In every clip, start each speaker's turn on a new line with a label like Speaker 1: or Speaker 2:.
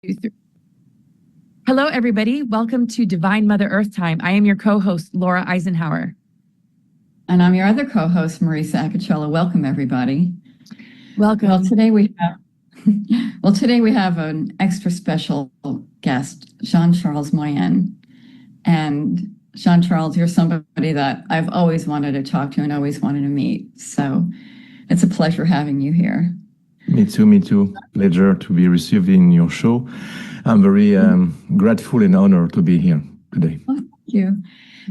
Speaker 1: 2, 3. Hello, everybody. Welcome to Divine Mother Earth Time. I am your co-host, Laura Eisenhower.
Speaker 2: And I'm your other co-host, Marisa Acaccella. Welcome, everybody.
Speaker 1: Welcome.
Speaker 2: Well, today we have an extra special guest, Jean-Charles Moyen. And Jean-Charles, you're somebody that I've always wanted to talk to and always wanted to meet. So it's a pleasure having you here.
Speaker 3: Me too. Pleasure to be received in your show. I'm very grateful and honored to be here today.
Speaker 2: Well, thank you.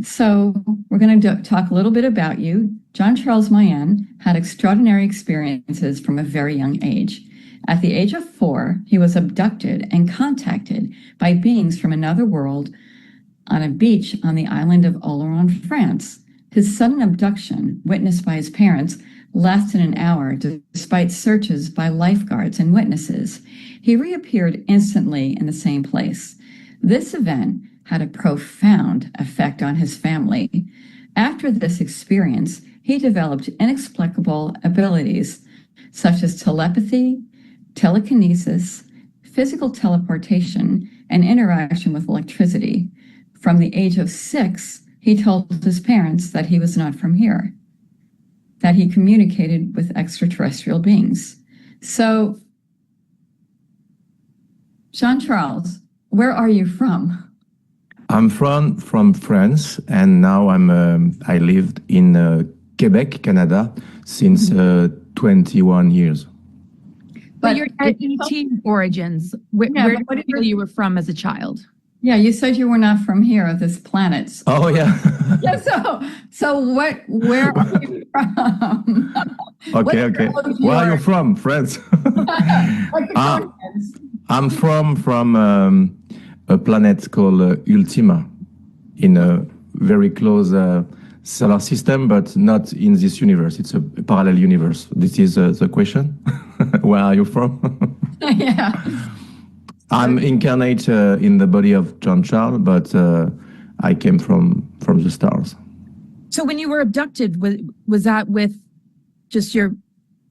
Speaker 2: So we're going to talk a little bit about you. Jean-Charles Moyen had extraordinary experiences from a very young age. At the age of 4, he was abducted and contacted by beings from another world on a beach on the island of Oloron, France. His sudden abduction, witnessed by his parents, lasted an hour despite searches by lifeguards and witnesses. He reappeared instantly in the same place. This event had a profound effect on his family. After this experience, he developed inexplicable abilities such as telepathy, telekinesis, physical teleportation, and interaction with electricity. From the age of 6, he told his parents that he was not from here, that he communicated with extraterrestrial beings. So, Jean-Charles, where are you from?
Speaker 3: I'm from France, and now I lived in Quebec, Canada, since 21 years.
Speaker 1: But your ET origins, where did you know you were from as a child?
Speaker 2: Yeah, you said you were not from here, this planet.
Speaker 3: Oh, yeah.
Speaker 2: Yeah, so where are you from?
Speaker 3: Okay. Where are you from? France. I'm from a planet called Ultima, in a very close solar system, but not in this universe. It's a parallel universe. This is the question. Where are you from?
Speaker 2: Yeah.
Speaker 3: I'm incarnate in the body of Jean-Charles, but I came from the stars.
Speaker 1: So when you were abducted, was that with just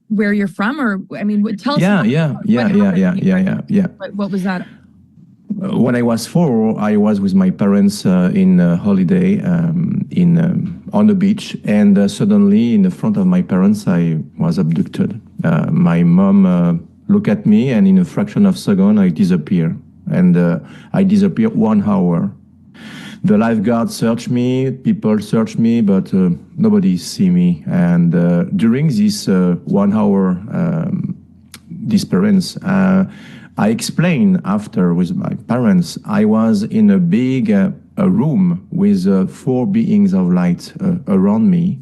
Speaker 1: where you're from, or I mean, tell us. What was that?
Speaker 3: When I was 4, I was with my parents in a holiday on the beach, and suddenly in the front of my parents, I was abducted. My mom looked at me, and in a fraction of a second, I disappear. And I disappear 1 hour. The lifeguards search me, people search me, but nobody see me. And during this 1 hour disappearance, I explained after with my parents, I was in a big a room with 4 beings of light around me.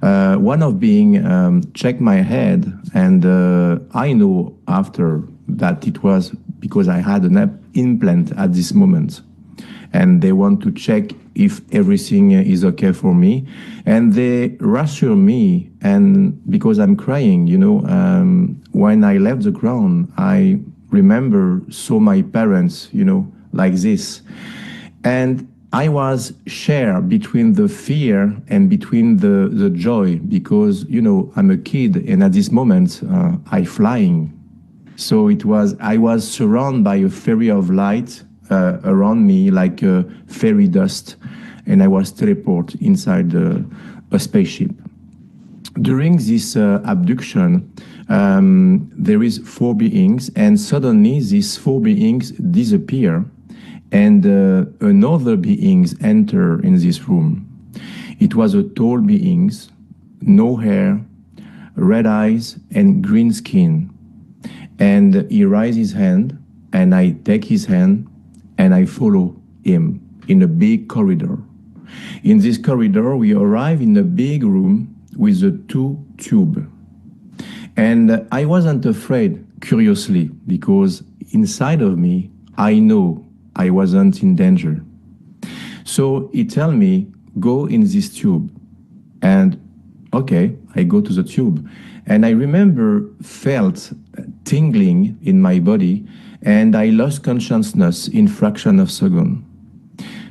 Speaker 3: One of being checked my head, and I know after that it was because I had an implant at this moment. And they want to check if everything is okay for me. And they reassure me, and because I'm crying, when I left the ground, I remember saw my parents, like this. And I was shared between the fear and between the joy, because, I'm a kid, and at this moment, I flying. So I was surrounded by a fairy of light around me, like fairy dust, and I was teleported inside a spaceship. During this abduction, there is 4 beings, and suddenly these 4 beings disappear, and another beings enter in this room. It was a tall beings, no hair, red eyes, and green skin. And he raises his hand, and I take his hand, and I follow him in a big corridor. In this corridor, we arrive in a big room with a 2 tube. And I wasn't afraid, curiously, because inside of me, I know I wasn't in danger. So he tell me, go in this tube. And okay, I go to the tube. And I remember felt tingling in my body, and I lost consciousness in fraction of a second.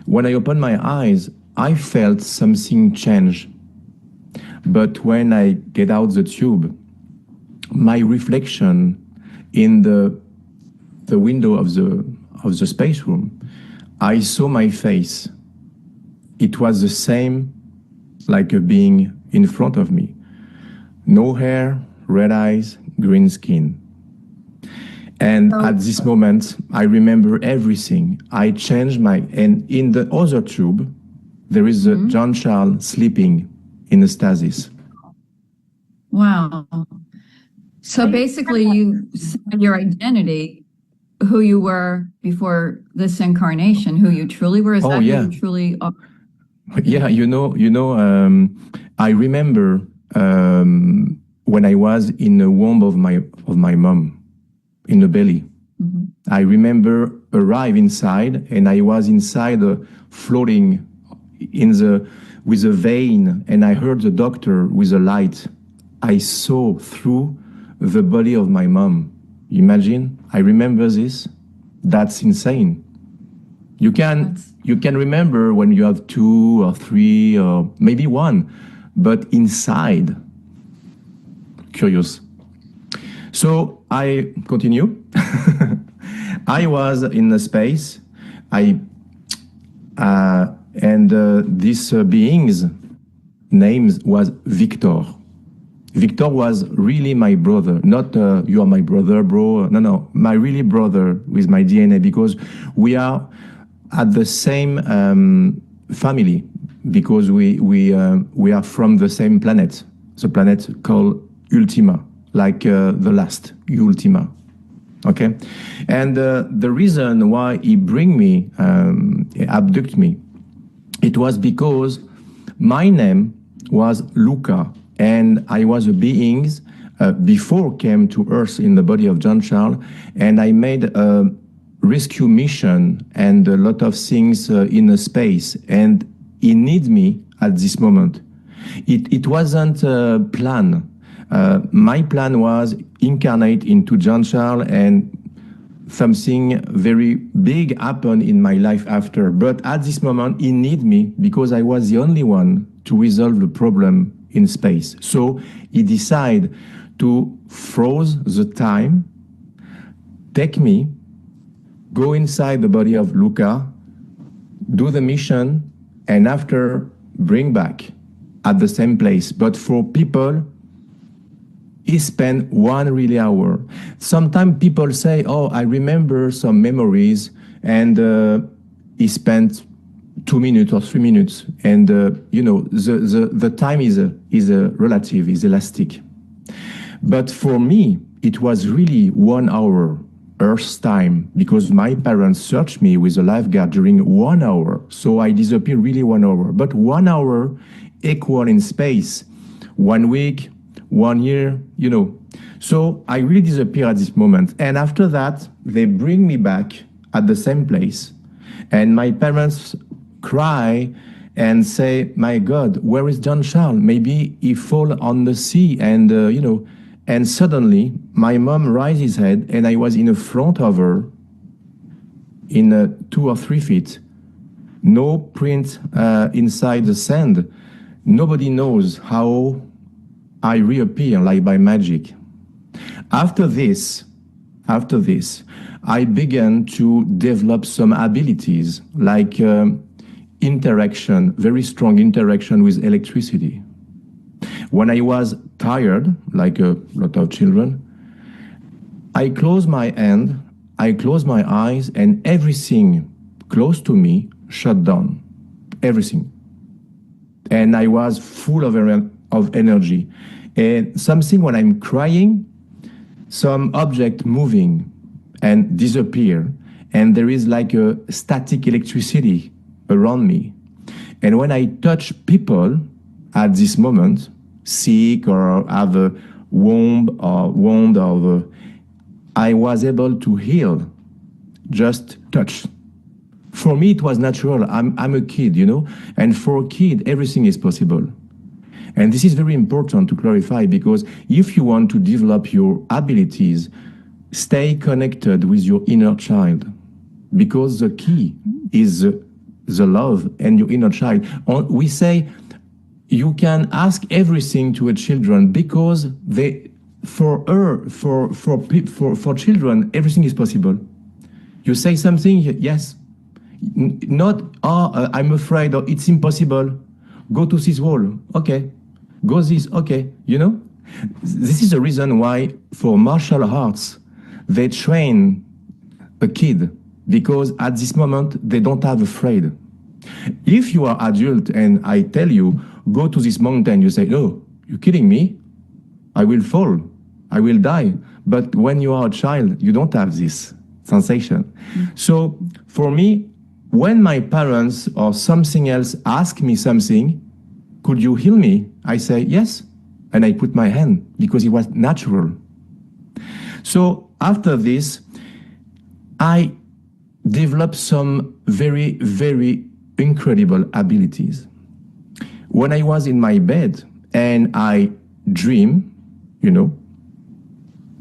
Speaker 3: When I opened my eyes, I felt something change. But when I get out the tube, my reflection in the the window of the space room, I saw my face. It was the same like a being in front of me. No hair, red eyes, green skin. And at this moment, I remember everything. I changed and in the other tube, there is a Jean-Charles sleeping in a stasis.
Speaker 2: Wow. So basically you saw your identity, who you were before this incarnation, who you truly were. Is that who you truly are?
Speaker 3: Yeah, I remember when I was in the womb of my mom, in the belly. Mm-hmm. I remember arrive inside, and I was inside floating with a vein, and I heard the doctor with a light. I saw through the body of my mom. Imagine, I remember this. That's insane. You can remember when you have 2 or 3 or maybe 1, but inside, curious. So I continue. I was in the space. This being's name was Victor. Victor was really my brother, not you are my brother, bro. No, my really brother with my DNA, because we are at the same family, because we are from the same planet, the planet called Ultima, like the last Ultima. Okay, and the reason why he abduct me, it was because my name was Luca. And I was a being before came to Earth in the body of Jean-Charles, and I made a rescue mission and a lot of things in space. And he needs me at this moment. It wasn't a plan. My plan was incarnate into Jean-Charles, and something very big happened in my life after. But at this moment, he needs me because I was the only one to resolve the problem in space. So he decided to freeze the time, take me, go inside the body of Luca, do the mission, and after bring back at the same place. But for people, he spent 1 really hour. Sometimes people say, oh, I remember some memories, and he spent 2 minutes or 3 minutes, and the time is relative, is elastic. But for me, it was really 1 hour Earth's time, because my parents searched me with a lifeguard during 1 hour, so I disappeared really 1 hour. But 1 hour equal in space, 1 week, 1 year, So I really disappear at this moment, and after that, they bring me back at the same place, and my parents cry and say, my God, where is Jean-Charles? Maybe he fall on the sea, and and suddenly my mom raised his head, and I was in front of her in 2 or 3 feet. No print inside the sand. Nobody knows how I reappear like by magic. After this, I began to develop some abilities like interaction, very strong interaction with electricity. When I was tired, like a lot of children, I closed my hand, I closed my eyes, and everything close to me shut down. Everything. And I was full of energy. And something when I'm crying, some object moving and disappear, and there is like a static electricity around me. And when I touch people at this moment, sick or have a wound, I was able to heal, just touch. For me, it was natural. I'm a kid, and for a kid, everything is possible. And this is very important to clarify, because if you want to develop your abilities, stay connected with your inner child, because the key is the love and your inner child. We say you can ask everything to a children, because for children everything is possible. You say something, yes. Not, I'm afraid, or it's impossible. Go to this wall, okay. Go this, okay, you know? This is the reason why for martial arts, they train a kid, because at this moment, they don't have afraid. If you are adult and I tell you, go to this mountain, you say, no, you're kidding me? I will fall, I will die. But when you are a child, you don't have this sensation. So for me, when my parents or something else ask me something, could you heal me? I say, yes. And I put my hand because it was natural. So after this, I developed some very, very incredible abilities. When I was in my bed and I dream, you know,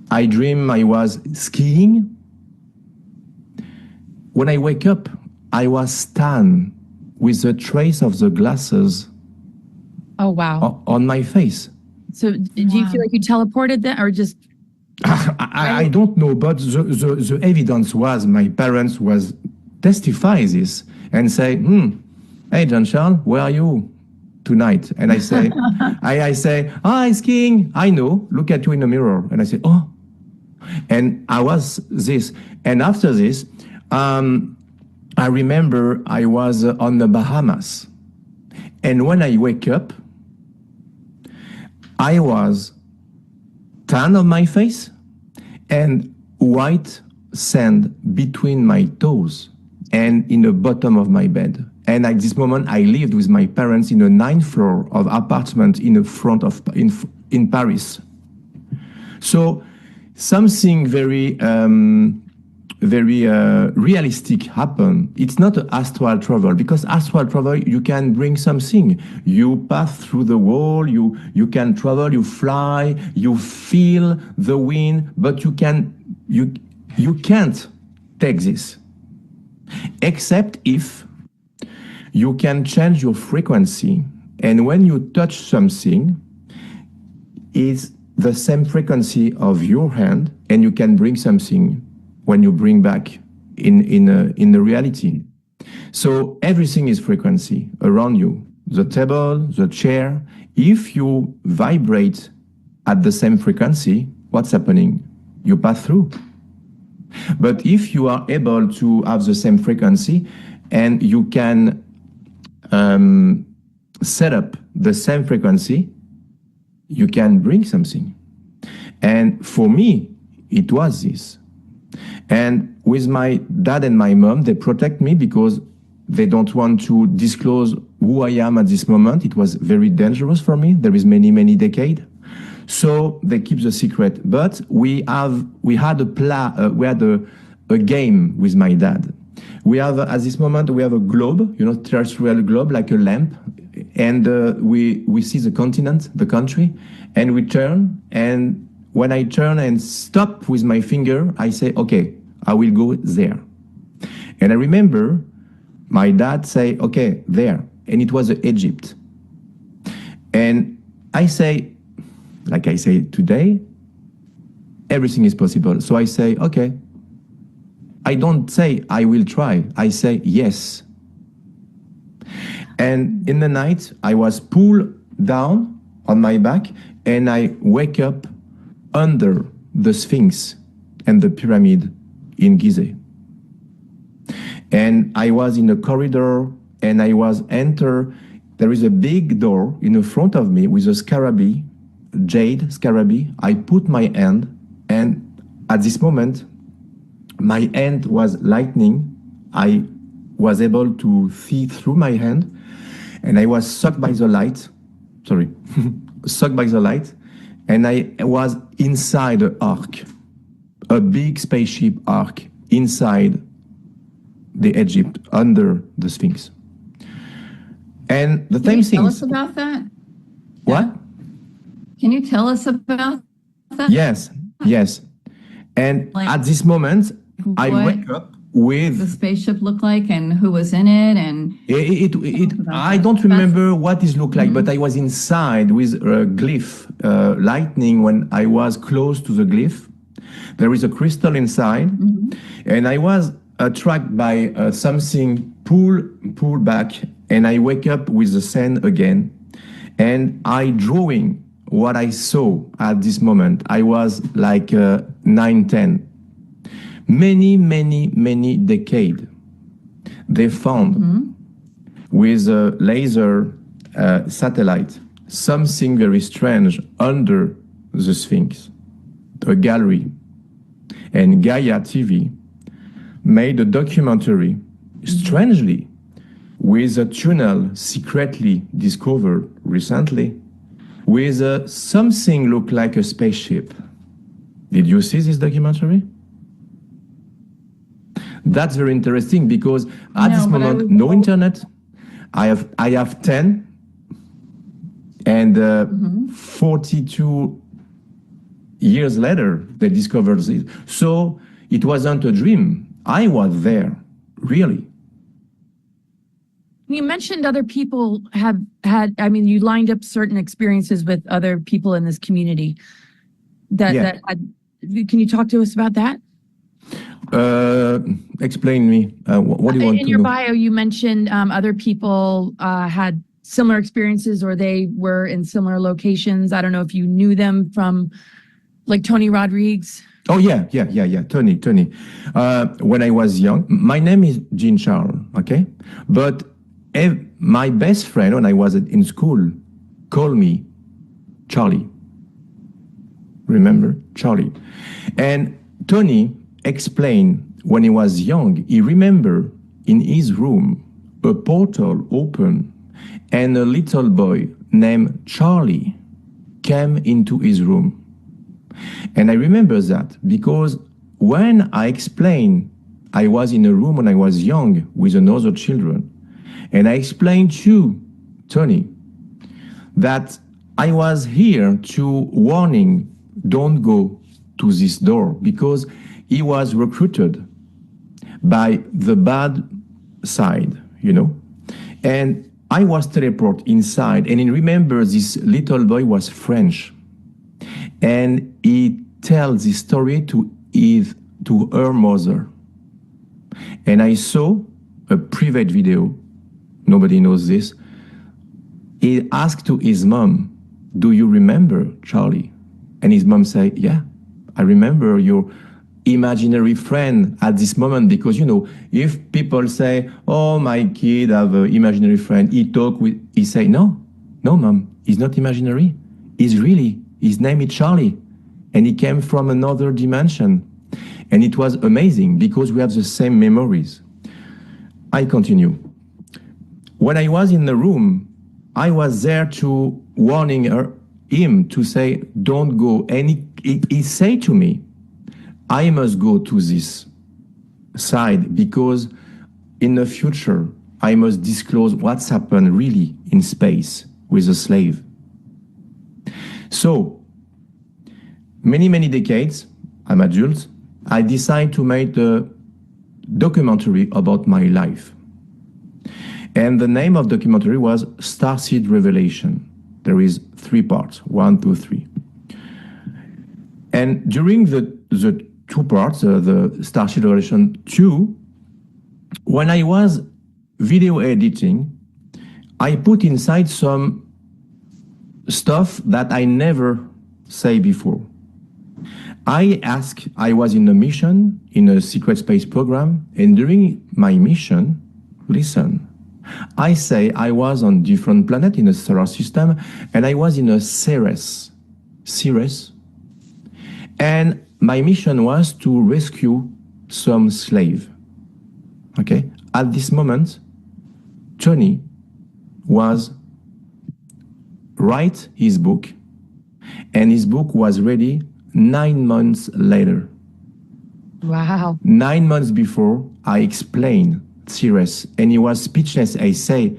Speaker 3: I dream I was skiing. When I wake up, I was stunned with a trace of the glasses.
Speaker 1: Oh, wow.
Speaker 3: On my face.
Speaker 1: So do you feel like you teleported that or just?
Speaker 3: I don't know, but the evidence was my parents was testify this and say, hey, Jean-Charles, where are you tonight? And I say, I say, I'm skiing. I know, look at you in the mirror. And I say, oh. And I was this. And after this, I remember I was on the Bahamas. And when I wake up, I was tan on my face and white sand between my toes and in the bottom of my bed. And at this moment, I lived with my parents in a 9th floor of apartment in the front of in Paris. So something very realistic happened. It's not an astral travel, because astral travel, you can bring something. You pass through the wall, you can travel, you fly, you feel the wind, but you can't take this. Except if you can change your frequency, and when you touch something, it's the same frequency of your hand, and you can bring something when you bring back in the reality. So everything is frequency around you. The table, the chair. If you vibrate at the same frequency, what's happening? You pass through. But if you are able to have the same frequency and you can set up the same frequency, you can bring something. And for me, it was this. And with my dad and my mom, they protect me because they don't want to disclose who I am at this moment. It was very dangerous for me. There is many, many decades. So they keep the secret. But we had a game with my dad. We have, at this moment, we have a globe, you know, terrestrial globe, like a lamp. And we see the continent, the country, and we turn. And when I turn and stop with my finger, I say, okay, I will go there. And I remember my dad say, okay, there. And it was Egypt. And I say, like I say today, everything is possible. So I say, okay. I don't say I will try. I say yes. And in the night, I was pulled down on my back and I wake up under the Sphinx and the pyramid in Gizeh. And I was in a corridor and I was enter. There is a big door in the front of me with a scarabee, jade scarabee. I put my hand and at this moment, my hand was lightning. I was able to see through my hand and I was sucked by the light. Sorry, sucked by the light. And I was inside an ark, a big spaceship ark inside the Egypt, under the Sphinx. And the same thing.
Speaker 2: Can you tell us about that?
Speaker 3: What?
Speaker 2: Yeah. Can you tell us about that?
Speaker 3: Yes, yes. And
Speaker 2: Like,
Speaker 3: at this moment, I wake up with
Speaker 2: the spaceship look like and who was in it and
Speaker 3: I don't remember what it looked like, but I was inside with a glyph, lightning. When I was close to the glyph, there is a crystal inside, and I was attracted by something pull back, and I wake up with the sand again, and I drawing what I saw at this moment. I was like 9, 10. Many decades. They found with a laser satellite something very strange under the Sphinx, a gallery. And Gaia TV made a documentary, strangely, with a tunnel secretly discovered recently, with something looked like a spaceship. Did you see this documentary? That's very interesting because at this moment, no internet. I have 10 and 42 years later, they discovered this. So it wasn't a dream. I was there, really.
Speaker 1: You mentioned other people have had, I mean, you lined up certain experiences with other people in this community that had, can you talk to us about that?
Speaker 3: Explain me. What do you want to know?
Speaker 1: In your bio, you mentioned other people had similar experiences or they were in similar locations. I don't know if you knew them from like Tony Rodrigues.
Speaker 3: Oh, yeah. Tony. When I was young, my name is Jean-Charles, okay? But my best friend when I was in school called me Charlie. Remember? Charlie. And Tony explained when he was young, he remembered in his room a portal open and a little boy named Charlie came into his room. And I remember that because when I explained I was in a room when I was young with another children, and I explained to Tony that I was here to warning, don't go to this door, because he was recruited by the bad side, you know. And I was teleported inside, and I remember this little boy was French. And he tells this story to her mother. And I saw a private video, nobody knows this. He asked to his mom, do you remember Charlie? And his mom said, yeah, I remember your imaginary friend at this moment, because, you know, if people say, oh, my kid have an imaginary friend, he say, no, mom, he's not imaginary. He's really, his name is Charlie, and he came from another dimension. And it was amazing because we have the same memories. I continue. When I was in the room, I was there to warning him to say, don't go. And he said to me, I must go to this side because in the future, I must disclose what's happened really in space with a slave. So, many decades, I'm adult, I decided to make a documentary about my life. And the name of the documentary was Starseed Revelation. There is 3 parts, 1, 2, 3. And during the 2 parts, the Starseed Revelation 2, when I was video editing, I put inside some stuff that I never say before. I was in a mission, in a secret space program, and during my mission, listen, I say I was on different planet in a solar system, and I was in a Ceres, and my mission was to rescue some slave. Okay? At this moment, Tony was write his book, and his book was ready 9 months later.
Speaker 1: Wow.
Speaker 3: 9 months before, I explained Ceres, and he was speechless. I say,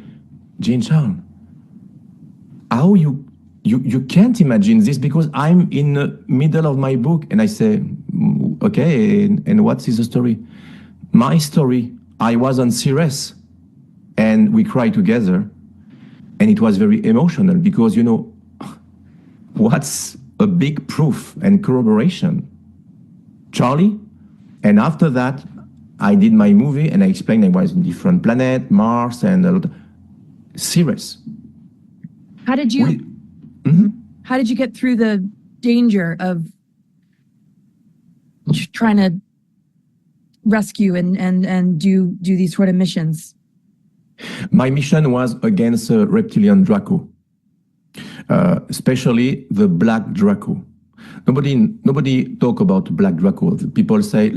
Speaker 3: Jean-Charles, how you can't imagine this because I'm in the middle of my book. And I say, okay, and what is the story? My story, I was on Ceres, and we cried together, and it was very emotional because, you know, what's a big proof and corroboration? Charlie, and after that, I did my movie and I explained I was in different planet, Mars, and a lot. Serious.
Speaker 1: How did you? How did you get through the danger of trying to rescue and do these sort of missions?
Speaker 3: My mission was against reptilian Draco, especially the black Draco. Nobody talk about black Draco. People say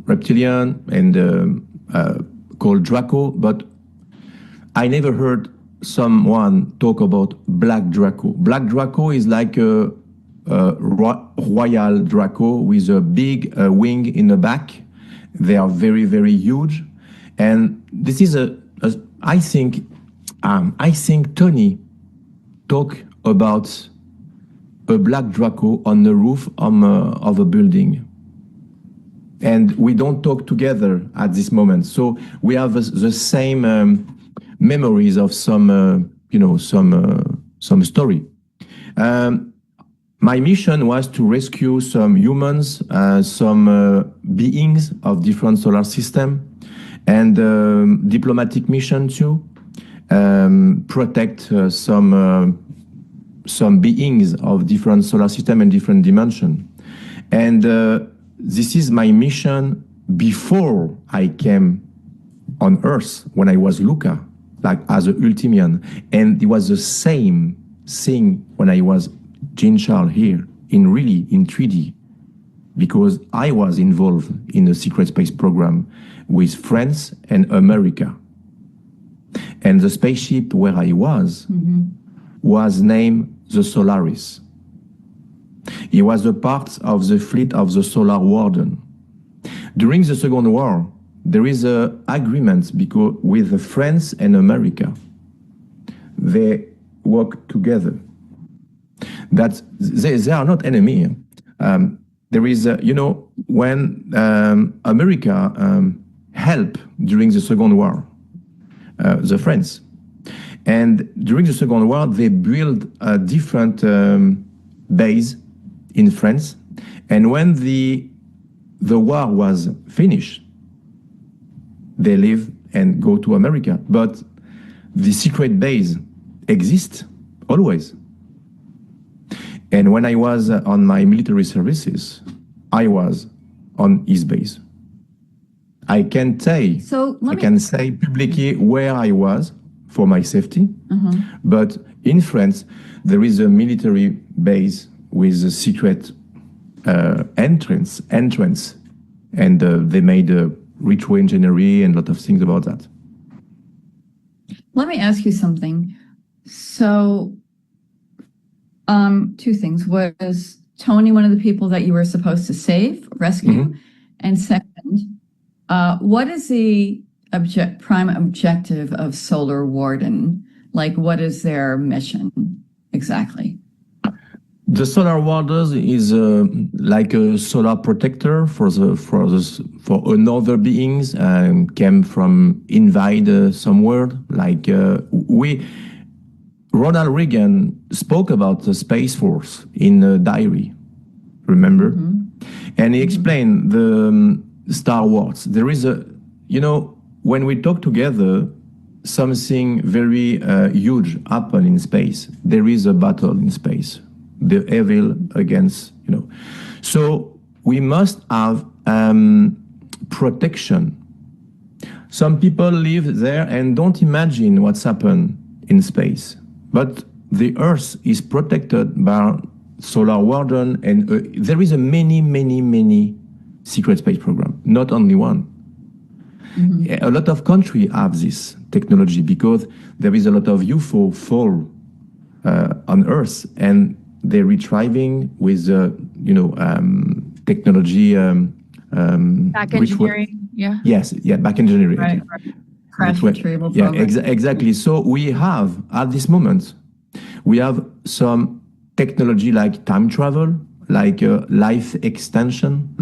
Speaker 3: reptilian and called Draco, but I never heard someone talk about black Draco. Black Draco is like a royal Draco with a big wing in the back. They are very, very huge, and this is I think Tony talk about a black Draco on the roof of a building, and we don't talk together at this moment. So we have the same memories of some story. My mission was to rescue some humans, some beings of different solar system, and diplomatic mission too. Protect some beings of different solar system and different dimension. And this is my mission before I came on Earth, when I was Luca, like as a Ultimian. And it was the same thing when I was Jean-Charles here, in 3D, because I was involved in a secret space program with France and America. And the spaceship where I was named the Solaris. It was a part of the fleet of the Solar Warden. During the Second War, there is an agreement with France and America. They work together. That they are not enemy. There is, when America helped during the Second War, the French, and during the Second War they built a different base in France, and when the war was finished, they leave and go to America. But the secret base exists always. And when I was on my military services, I was on his base. I can say publicly where I was for my safety, but in France, there is a military base with a secret entrance, and they made a ritual engineering and a lot of things about that.
Speaker 2: Let me ask you something. So, two things. Was Tony one of the people that you were supposed to save, rescue? And second, what is the prime objective of Solar Warden? Like, what is their mission exactly?
Speaker 3: The Solar Warders is like a solar protector for another beings came from invade somewhere. Like Ronald Reagan spoke about the Space Force in a diary, remember? And he explained the Star Wars. There is when we talk together, something very huge happen in space. There is a battle in space. The evil against, So we must have protection. Some people live there and don't imagine what's happened in space. But the Earth is protected by Solar Warden, and there is a many secret space program, not only one. A lot of countries have this technology because there is a lot of UFO fall on Earth, and they're retrieving with technology.
Speaker 1: Back engineering,
Speaker 3: back engineering.
Speaker 2: Right. Crash retrieval program.
Speaker 3: Exactly. So we have, at this moment, we have some technology like time travel, like life expansion,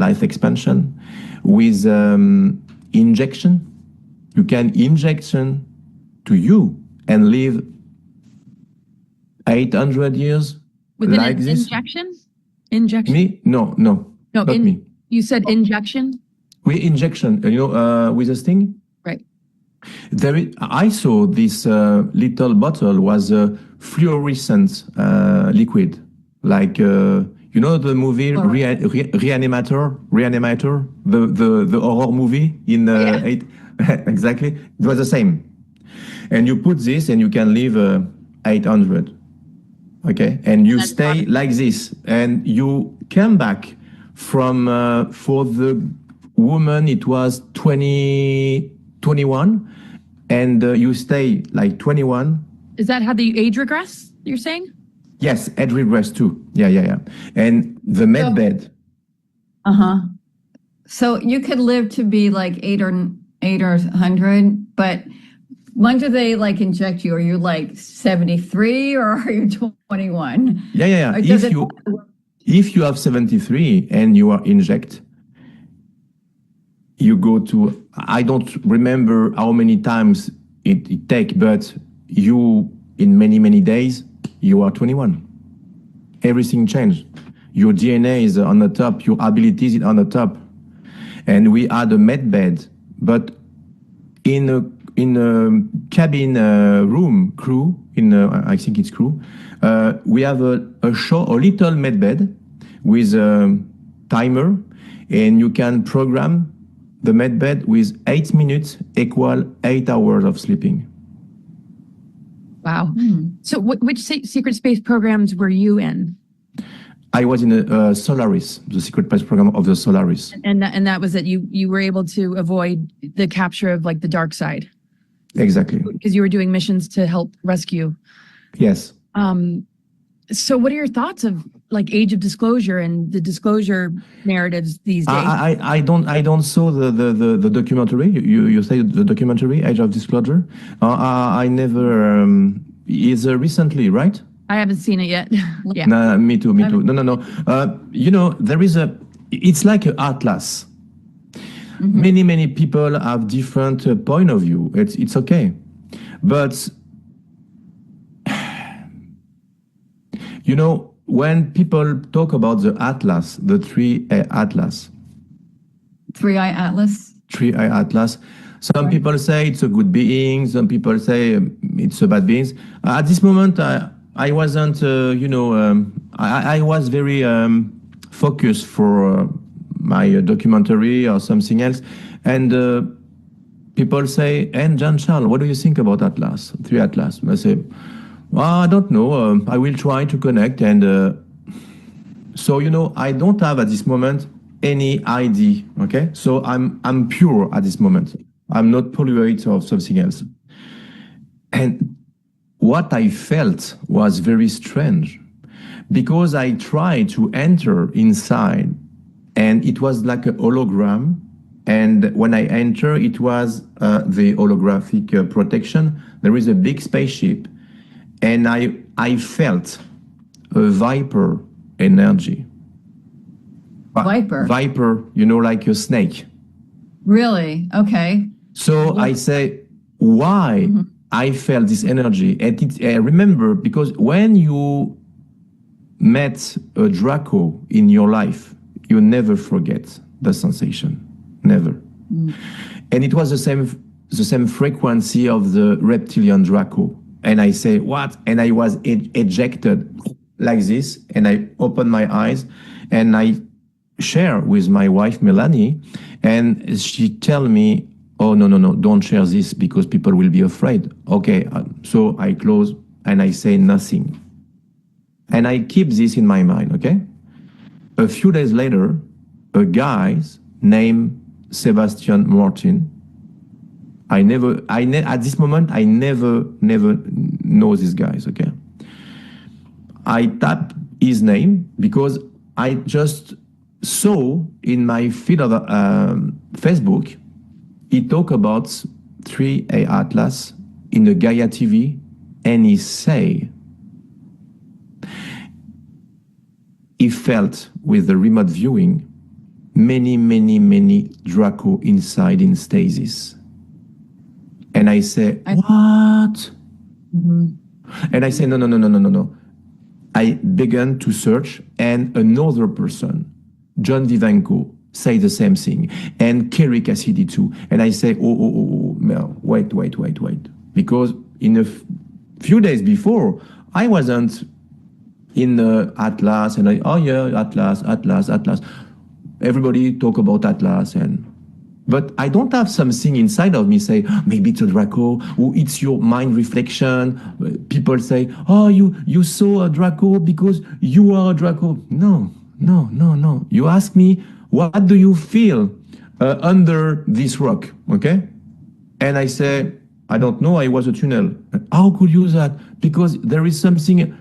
Speaker 3: with injection. You can injection to you and live 800 years
Speaker 1: with
Speaker 3: like
Speaker 1: an
Speaker 3: this.
Speaker 1: Injection?
Speaker 3: Me? No, not me.
Speaker 1: You said injection?
Speaker 3: with injection, with a sting.
Speaker 1: Right.
Speaker 3: I saw this little bottle was a fluorescent liquid, like the movie Reanimator, the horror movie in exactly. It was the same, and you put this, and you can live 800. Okay, and you stay like this, and you come back from for the woman it was 21, and you stay like 21.
Speaker 1: Is that how the age regress, you're saying?
Speaker 3: Yes, age regress too. Yeah. And the med bed.
Speaker 2: So you could live to be like 8 or 100, but when do they like inject you? Are you like 73 or are you 21?
Speaker 3: Yeah. If you have 73 and you are inject, you go to, I don't remember how many times it take, but you, in many days, you are 21. Everything changed. Your DNA is on the top, your abilities is on the top. And we had a med bed, but in a cabin room crew, I think it's crew, we have a little med bed with a timer, and you can program the med bed with 8 minutes equal 8 hours of sleeping.
Speaker 1: Wow. So which secret space programs were you in?
Speaker 3: I was in a Solaris, the secret space program of the Solaris.
Speaker 1: And that was it. You were able to avoid the capture of like the dark side.
Speaker 3: Exactly.
Speaker 1: Because you were doing missions to help rescue.
Speaker 3: Yes.
Speaker 1: So what are your thoughts of like age of disclosure and the disclosure narratives these days?
Speaker 3: I don't saw the documentary. You say the documentary Age of Disclosure. I never. Is recently, right?
Speaker 1: I haven't seen it yet. Yeah.
Speaker 3: No, me too. No. There is it's like an atlas. Mm-hmm. Many people have different point of view. It's okay, but when people talk about the atlas, the 3-eye atlas.
Speaker 2: 3-eye atlas.
Speaker 3: 3-eye atlas. Some people say it's a good being. Some people say it's a bad being. At this moment, I wasn't, I was very focused for my documentary or something else. And people say, and Jean-Charles, what do you think about Atlas, 3 Atlas? I say, well, I don't know. I will try to connect. And so, I don't have at this moment any ID. Okay. So I'm pure at this moment. I'm not polluted or something else. And what I felt was very strange because I tried to enter inside and it was like a hologram. And when I enter, it was the holographic protection. There is a big spaceship and I felt a viper energy.
Speaker 2: Viper?
Speaker 3: Viper, like a snake.
Speaker 2: Really? Okay.
Speaker 3: So I say, why I felt this energy? And I remember because when you met a Draco in your life, you never forget the sensation. Never. And it was the same frequency of the reptilian Draco. And I say, what? And I was ejected like this. And I opened my eyes and I share with my wife, Melanie. And she tell me, oh, no, don't share this because people will be afraid. Okay, so I close and I say nothing. And I keep this in my mind, okay? A few days later, a guy named Sebastian Martin, at this moment, I never know these guys, okay? I tap his name because I just saw in my feed of Facebook, he talked about 3-eye atlas in the Gaia TV, and he say he felt with the remote viewing many Draco inside in stasis. And I say, what? And I say, no. I began to search, and another person, John Vivanco, say the same thing, and Kerrick Cassidy too. And I say, no, wait. Because in a few days before, I wasn't in the Atlas, and Atlas. Everybody talk about Atlas, but I don't have something inside of me say, maybe it's a Draco, or it's your mind reflection. People say, oh, you saw a Draco because you are a Draco. No. You ask me, what do you feel under this rock, okay? And I say, I don't know, I was a tunnel. How could you use that? Because there is something,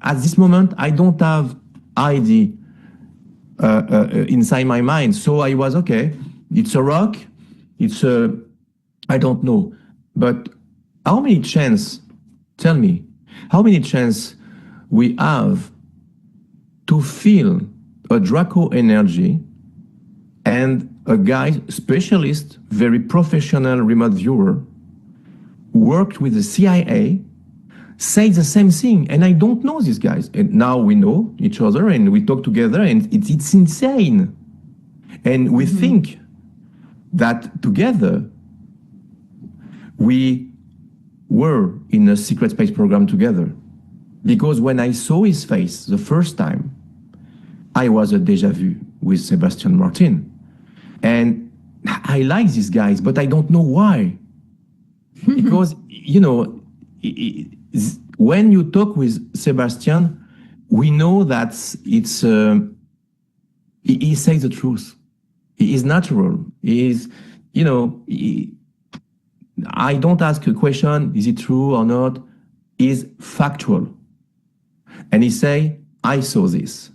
Speaker 3: at this moment, I don't have ID inside my mind. So I was, okay, it's a rock, I don't know. But how many chance, tell me, how many chance we have to feel a Draco energy and a guy, specialist, very professional remote viewer, worked with the CIA, say the same thing, and I don't know these guys. And now we know each other and we talk together, and it's insane. And we think that together we were in a secret space program together. Because when I saw his face the first time, I was a deja vu with Sebastian Martin. And I like these guys, but I don't know why. Because, when you talk with Sebastian, we know that it's he says the truth. He is natural. He is, I don't ask a question, is it true or not? Is factual. And he say, I saw this.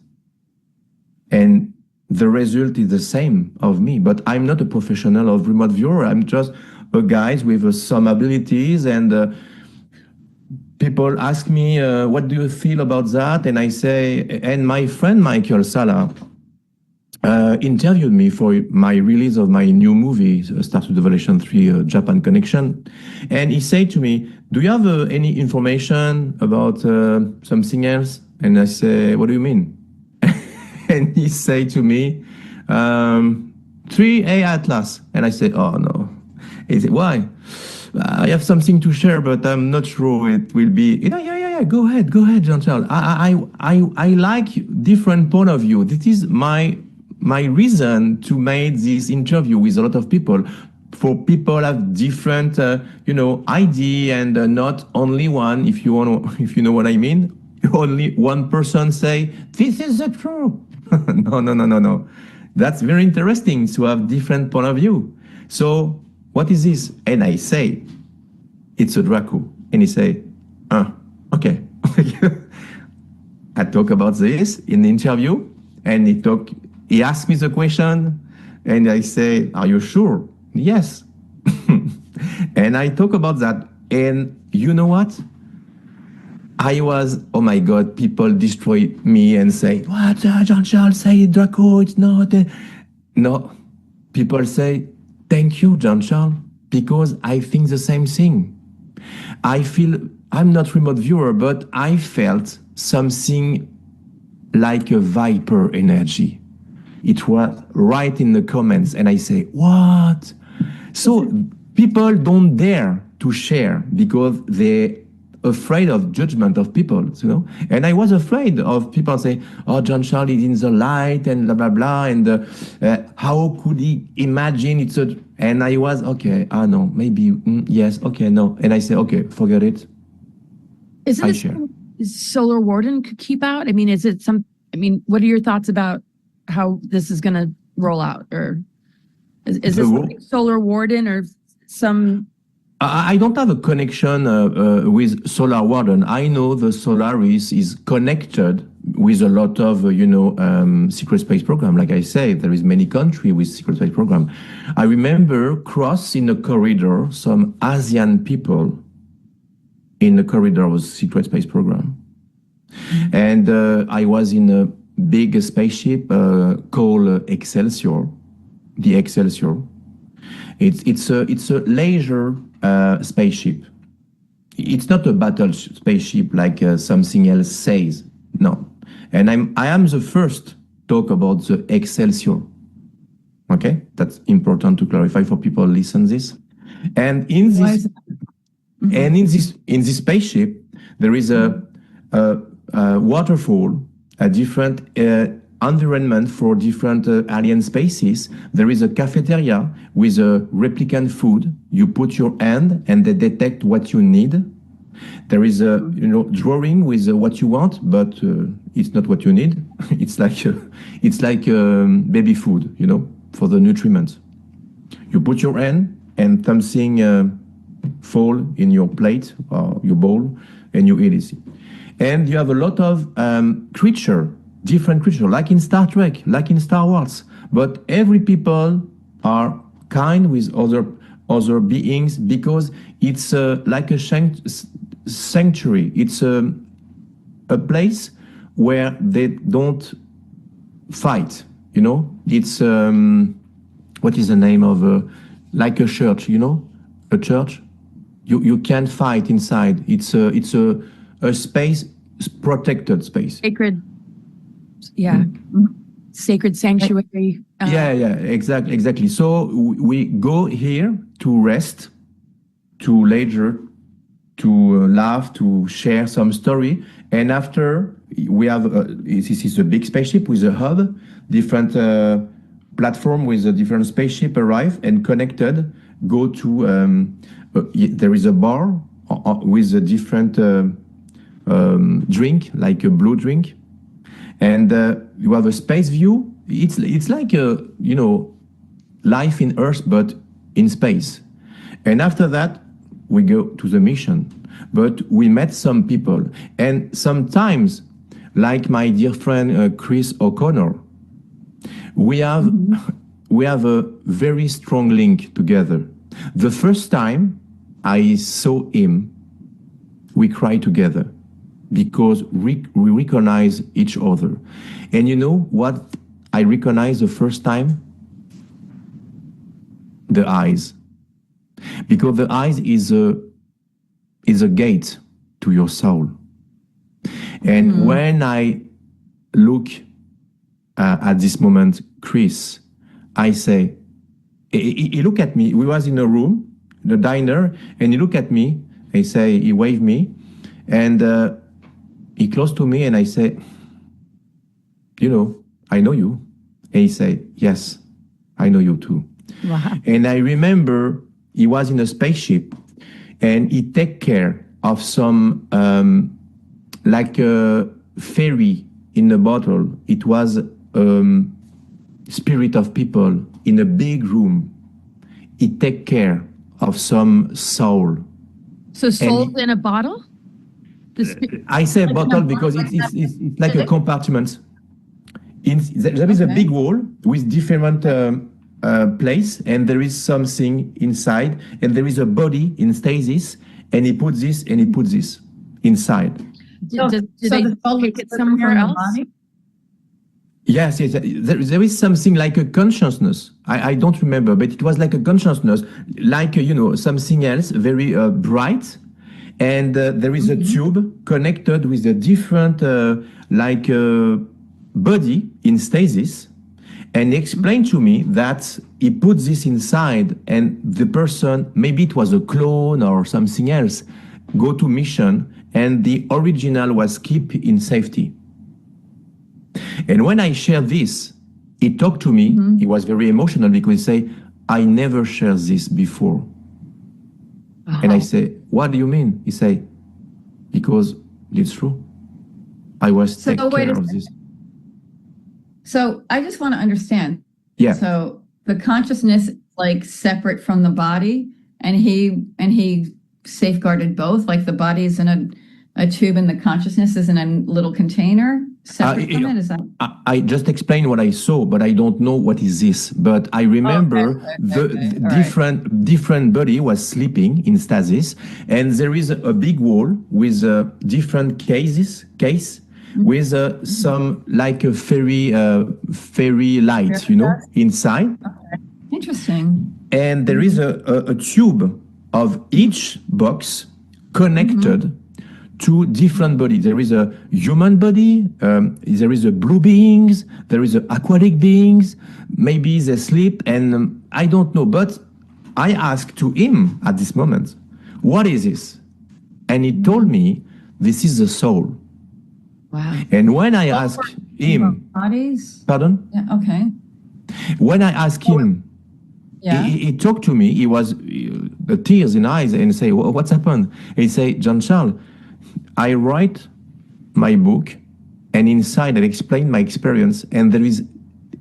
Speaker 3: And the result is the same of me, but I'm not a professional of remote viewer. I'm just a guy with some abilities, and people ask me, what do you feel about that? And I say, and my friend Michael Salla interviewed me for my release of my new movie, Start with Devoilation 3, Japan Connection. And he said to me, do you have any information about something else? And I say, what do you mean? And he said to me, 3A Atlas. And I said, oh no. He said, why? I have something to share, but I'm not sure it will be. Yeah. Go ahead, Jean-Charles. I like different point of view. This is my reason to make this interview with a lot of people. For people have different, idea, and not only one. If you know what I mean. Only one person say this is the truth. No. That's very interesting to have different point of view. So what is this? And I say, it's a Draco. And he say, okay. I talk about this in the interview, and he asked me the question, and I say, are you sure? Yes. And I talk about that. And you know what? I was, oh my God, people destroy me and say, what, Jean-Charles, say Draco, it's not. No, people say, thank you, Jean-Charles, because I think the same thing. I feel, I'm not remote viewer, but I felt something like a viper energy. It was right in the comments, and I say, what? So people don't dare to share because they afraid of judgment of people, And I was afraid of people saying, oh, Jean-Charles is in the light and blah, blah, blah. And how could he imagine it's a... And I was, okay, no, maybe, yes, okay, no. And I say, okay, forget it.
Speaker 1: Isn't it Solar Warden could keep out? I mean, what are your thoughts about how this is going to roll out? Or is this like Solar Warden or some...
Speaker 3: I don't have a connection with Solar Warden. I know the Solaris is connected with a lot of, secret space program. Like I say, there is many countries with secret space program. I remember crossing a corridor, some Asian people in the corridor of secret space program. And I was in a big spaceship called Excelsior, the Excelsior. It's a leisure spaceship. It's not a battle spaceship like something else says. No. And I am the first talk about the Excelsior. Okay, that's important to clarify for people listen this. And in this, and in this spaceship, there is a waterfall, a different environment for different alien species. There is a cafeteria with a replicant food. You put your hand and they detect what you need. There is a drawing with what you want, but it's not what you need. It's like baby food, for the nutrients. You put your hand and something fall in your plate or your bowl, and you eat it. And you have a lot of different creature, like in Star Trek, like in Star Wars. But every people are kind with other beings because it's like a sanctuary. It's a place where they don't fight. It's what is the name of like a church? A church. You can't fight inside. It's a space, protected space.
Speaker 1: Sacred. Yeah. Sacred sanctuary.
Speaker 3: Yeah, exactly. So we go here to rest, to leisure, to laugh, to share some story. And after we have, this is a big spaceship with a hub, different platform with a different spaceship arrive and connected, go to, there is a bar with a different drink, like a blue drink. And you have a space view. It's like life in Earth, but in space. And after that, we go to the mission. But we met some people. And sometimes, like my dear friend Chris O'Connor, we have a very strong link together. The first time I saw him, we cried together because we recognize each other. And you know what I recognized the first time? The eyes. Because the eyes is a gate to your soul. And when I look at this moment, Chris, I say, he look at me. We was in a room, the diner, and he look at me. He waved me, and he close to me, and I say, I know you. And he say, yes, I know you too.
Speaker 1: Wow.
Speaker 3: And I remember he was in a spaceship, and he take care of some like a fairy in a bottle. It was spirit of people in a big room. He take care of some soul.
Speaker 1: So souls in a bottle?
Speaker 3: I say bottle because it's like a compartment. There is a big wall with different place, and there is something inside, and there is a body in stasis, and he puts this and he puts this inside.
Speaker 1: Did they take it somewhere else?
Speaker 3: Yes. There is something like a consciousness. I don't remember, but it was like a consciousness, like something else, very bright, and there is a tube connected with a different body in stasis, and he explained to me that he put this inside, and the person, maybe it was a clone or something else, go to mission, and the original was kept in safety. And when I shared this, he talked to me. He was very emotional because he said, I never shared this before. And I say, what do you mean? He said, because it's true. I was taking care of this.
Speaker 2: So I just want to understand.
Speaker 3: Yeah.
Speaker 2: So the consciousness is like separate from the body, and he safeguarded both. Like the body is in a tube, and the consciousness is in a little container separate from it. Is that?
Speaker 3: I just explained what I saw, but I don't know what is this. But I remember different body was sleeping in stasis, and there is a big wall with different case. With some like a fairy light, inside.
Speaker 2: Okay. Interesting.
Speaker 3: And there is a tube of each box connected two different bodies. There is a human body, there is a blue beings, there is a aquatic beings, maybe they sleep, and I don't know. But I asked to him at this moment, what is this? And he told me, this is the soul.
Speaker 1: Wow.
Speaker 3: And when I asked him,
Speaker 2: bodies.
Speaker 3: pardon?
Speaker 2: Yeah, okay.
Speaker 3: When I asked him,
Speaker 2: Yeah.
Speaker 3: he talked to me, he was the tears in eyes, and say, what's happened? He say, Jean-Charles, I write my book, and inside I explain my experience, and there is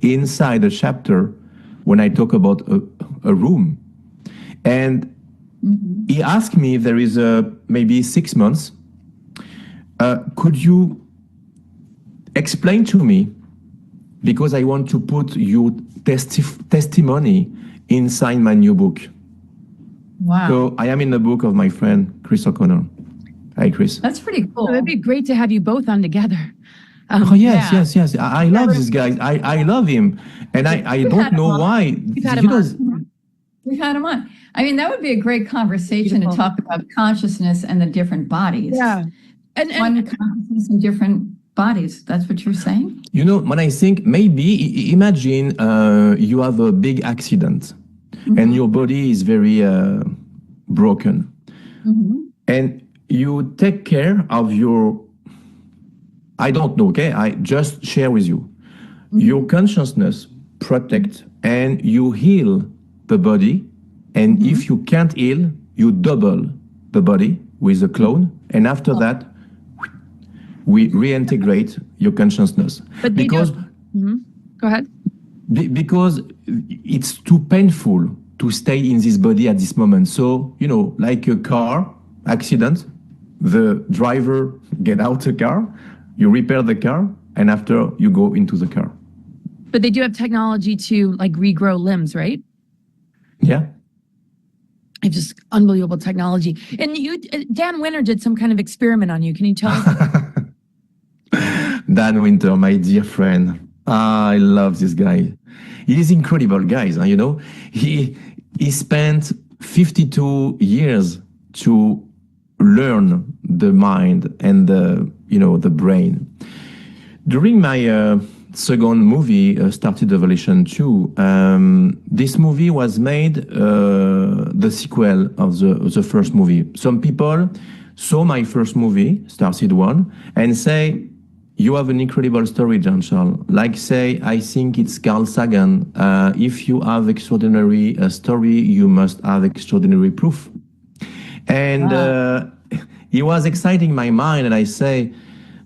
Speaker 3: inside a chapter when I talk about a room. And he asked me if there is maybe 6 months, could you explain to me, because I want to put your testimony inside my new book.
Speaker 2: Wow.
Speaker 3: So I am in the book of my friend, Chris O'Connor. Hi, Chris.
Speaker 2: That's pretty cool.
Speaker 1: So it'd be great to have you both on together.
Speaker 3: Oh, yes,
Speaker 2: yeah.
Speaker 3: yes. I love this guy. I love him. And I don't know why.
Speaker 1: We've had him on.
Speaker 2: We've had him on. I mean, that would be a great conversation to talk about consciousness and the different bodies.
Speaker 1: Yeah.
Speaker 2: One consciousness in different bodies. That's what you're saying?
Speaker 3: You know, when I think, maybe imagine you have a big accident and your body is very broken. And you take care of your, I don't know, okay? I just share with you. Your consciousness protect and you heal the body. And if you can't heal, you double the body with a clone. And after that, we reintegrate your consciousness.
Speaker 1: But
Speaker 3: because
Speaker 1: Go ahead.
Speaker 3: because it's too painful to stay in this body at this moment. So, you know, like a car accident, the driver get out the car, you repair the car, and after you go into the car.
Speaker 1: But they do have technology to like regrow limbs, right?
Speaker 3: Yeah.
Speaker 1: It's just unbelievable technology. And you, Dan Winter did some kind of experiment on you. Can you tell us?
Speaker 3: Dan Winter, my dear friend. I love this guy. He is incredible, guys. You know, he spent 52 years to learn the mind and the brain. During my second movie, Started Revelation 2, this movie was made the sequel of the first movie. Some people saw my first movie, Started 1, and say, you have an incredible story, Jean-Charles. Like say, I think it's Carl Sagan. If you have extraordinary story, you must have extraordinary proof. And it was exciting my mind, and I say,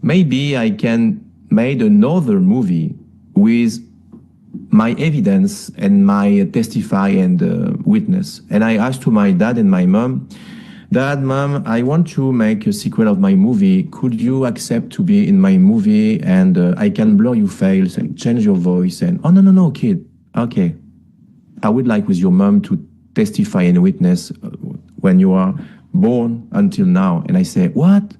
Speaker 3: maybe I can make another movie with my evidence and my testify and witness. And I asked to my dad and my mom, Dad, Mom, I want to make a sequel of my movie. Could you accept to be in my movie and I can blur your face and change your voice? And, oh, no, kid. Okay. I would like with your mom to testify and witness when you are born until now. And I say, what?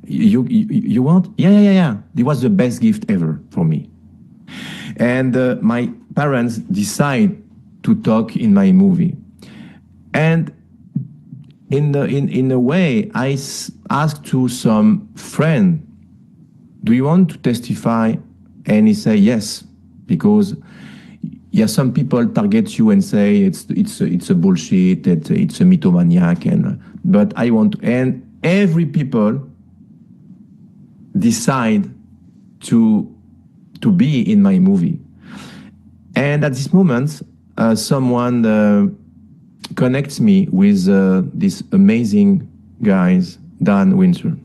Speaker 3: You want? Yeah. It was the best gift ever for me. And my parents decide to talk in my movie. And in a way, I asked to some friend, do you want to testify? And he say yes, because some people target you and say it's a bullshit, it's a mythomaniac, but I want to, and every people decide to be in my movie. And at this moment, someone connects me with this amazing guys, Dan Winter.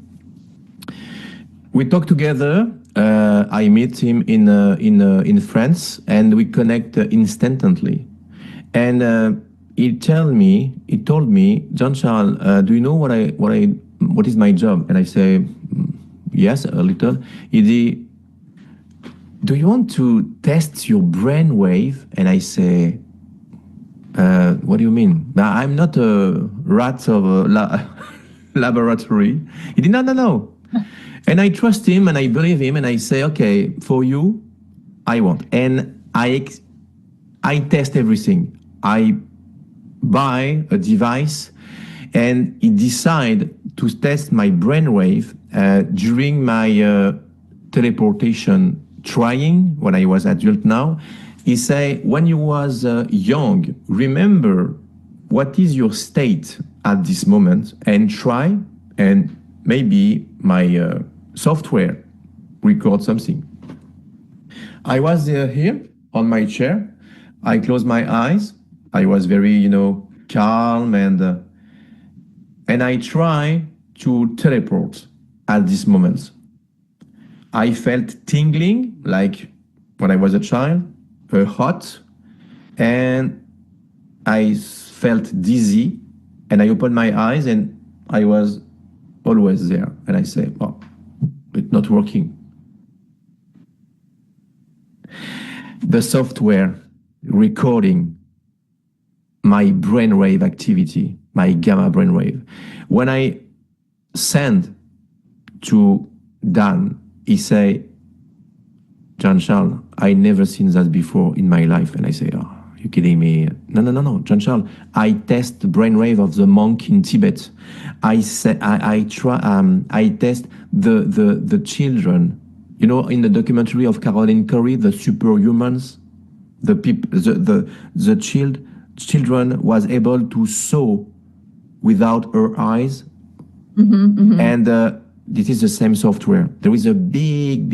Speaker 3: We talk together. I meet him in France, and we connect instantly. And he told me, Jean-Charles, do you know what is my job? And I say, yes, a little. He said, do you want to test your brain wave? And I say, what do you mean? I'm not a rat of a laboratory. He did, no. And I trust him and I believe him and I say, okay, for you, I want. And I test everything. I buy a device and he decide to test my brainwave during my teleportation trying when I was adult now. He say, when you was young, remember what is your state at this moment and try, and maybe my software record something. I was here on my chair. I closed my eyes. I was very, calm, and I try to teleport at this moment. I felt tingling like when I was a child, hot, and I felt dizzy, and I opened my eyes and I was always there. And I say, oh, it's not working. The software recording my brainwave activity, my gamma brainwave. When I send to Dan, he say, Jean-Charles, I never seen that before in my life. And I say, oh, you kidding me? No, Jean-Charles, I test the brainwave of the monk in Tibet. I test the children. In the documentary of Caroline Curry, the superhumans, the children was able to sew without her eyes, and this is the same software. There is a big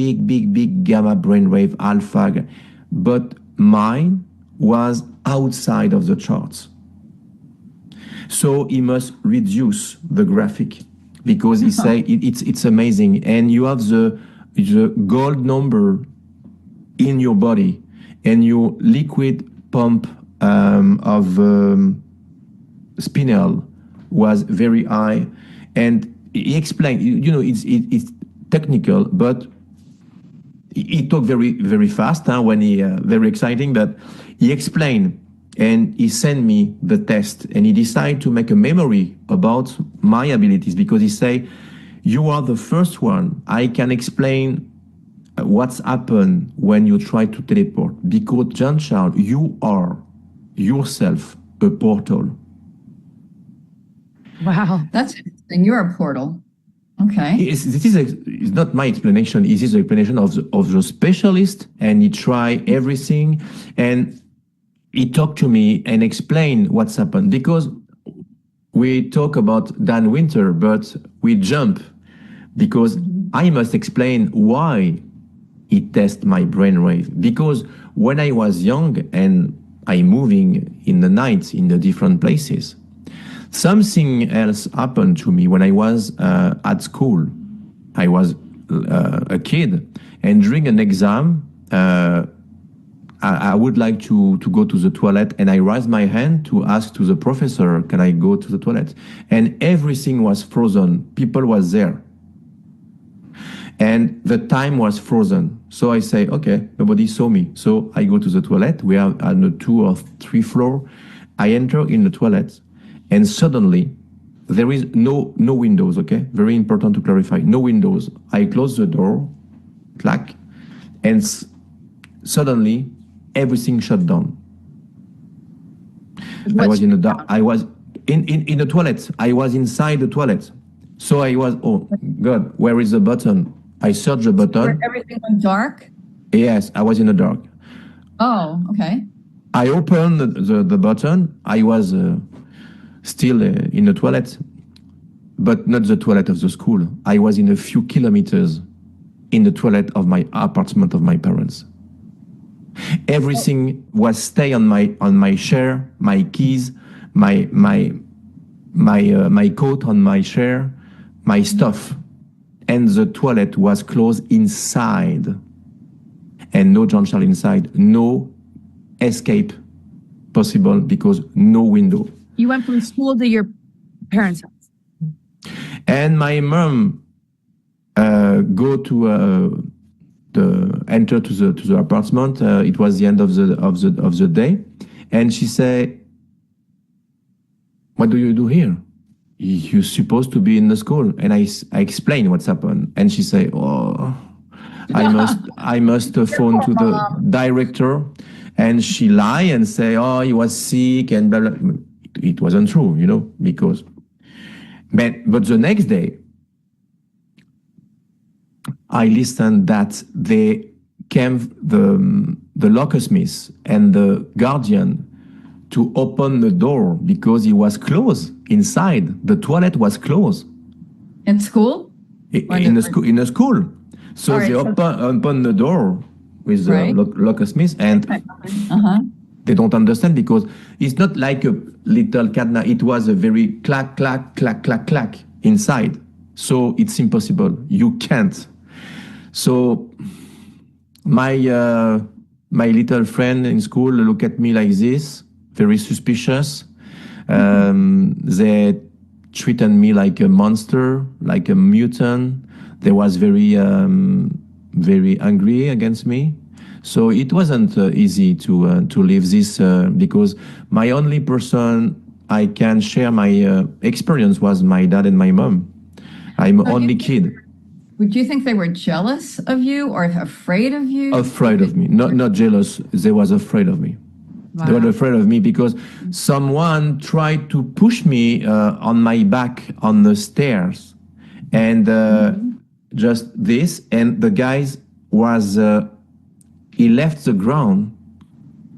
Speaker 3: gamma brainwave alpha, but mine was outside of the charts. So he must reduce the graphic because he say it's amazing, and you have the gold number in your body, and your liquid pump of spinel was very high. And he explained, it's technical, but he talked very fast when he very exciting, but he explained, and he sent me the test, and he decided to make a memory about my abilities, because he say, you are the first one I can explain what's happened when you try to teleport, because Jean-Charles, you are yourself a portal.
Speaker 1: Wow,
Speaker 2: that's interesting. You're a portal. Okay.
Speaker 3: This is not my explanation. It is the explanation of the specialist, and he try everything, and he talked to me and explained what's happened, because we talk about Dan Winter, but we jump, because I must explain why he test my brainwave. Because when I was young and I moving in the night in the different places, something else happened to me when I was at school. I was a kid, and during an exam, I would like to go to the toilet, and I raised my hand to ask to the professor, can I go to the toilet? And everything was frozen. People was there. And the time was frozen. So I say, okay, nobody saw me. So I go to the toilet. We are on the 2 or 3 floor. I enter in the toilet, and suddenly there is no windows, okay? Very important to clarify, no windows. I close the door, clack, and suddenly everything shut down. I was in the dark. I was in the toilet. I was inside the toilet. So I was, oh God, where is the button? I searched the button.
Speaker 2: Where everything went dark?
Speaker 3: Yes, I was in the dark.
Speaker 2: Oh, okay.
Speaker 3: I opened the button. I was still in the toilet, but not the toilet of the school. I was in a few kilometers in the toilet of my apartment of my parents. Everything was stay on my chair, my keys, my coat on my chair, my stuff, and the toilet was closed inside, and no Jean-Charles inside, no escape possible because no window.
Speaker 1: You went from school to your parents' house.
Speaker 3: And my mom go to enter to the apartment. It was the end of the day, and she say, "What do you do here? You're supposed to be in the school." And I explain what's happened, and she say, "Oh, I must phone to the director." And she lie and say, "Oh, he was sick," and blah, blah. It wasn't true, because But the next day, I listened that they came, the locksmith and the guardian, to open the door because it was closed inside. The toilet was closed.
Speaker 2: In school?
Speaker 3: In a school. So they open the door with the locksmith, and they don't understand because it's not like a little cadenas. It was a very clack, clack, clack, clack, clack inside. So it's impossible. You can't. So my little friend in school look at me like this, very suspicious. They treated me like a monster, like a mutant. They was very angry against me. So it wasn't easy to live this because my only person I can share my experience was my dad and my mom. I'm only kid.
Speaker 2: Would you think they were jealous of you or afraid of you?
Speaker 3: Afraid of me, not jealous. They was afraid of me. Wow. They were afraid of me because someone tried to push me on my back on the stairs, and just this. And the guy was he left the ground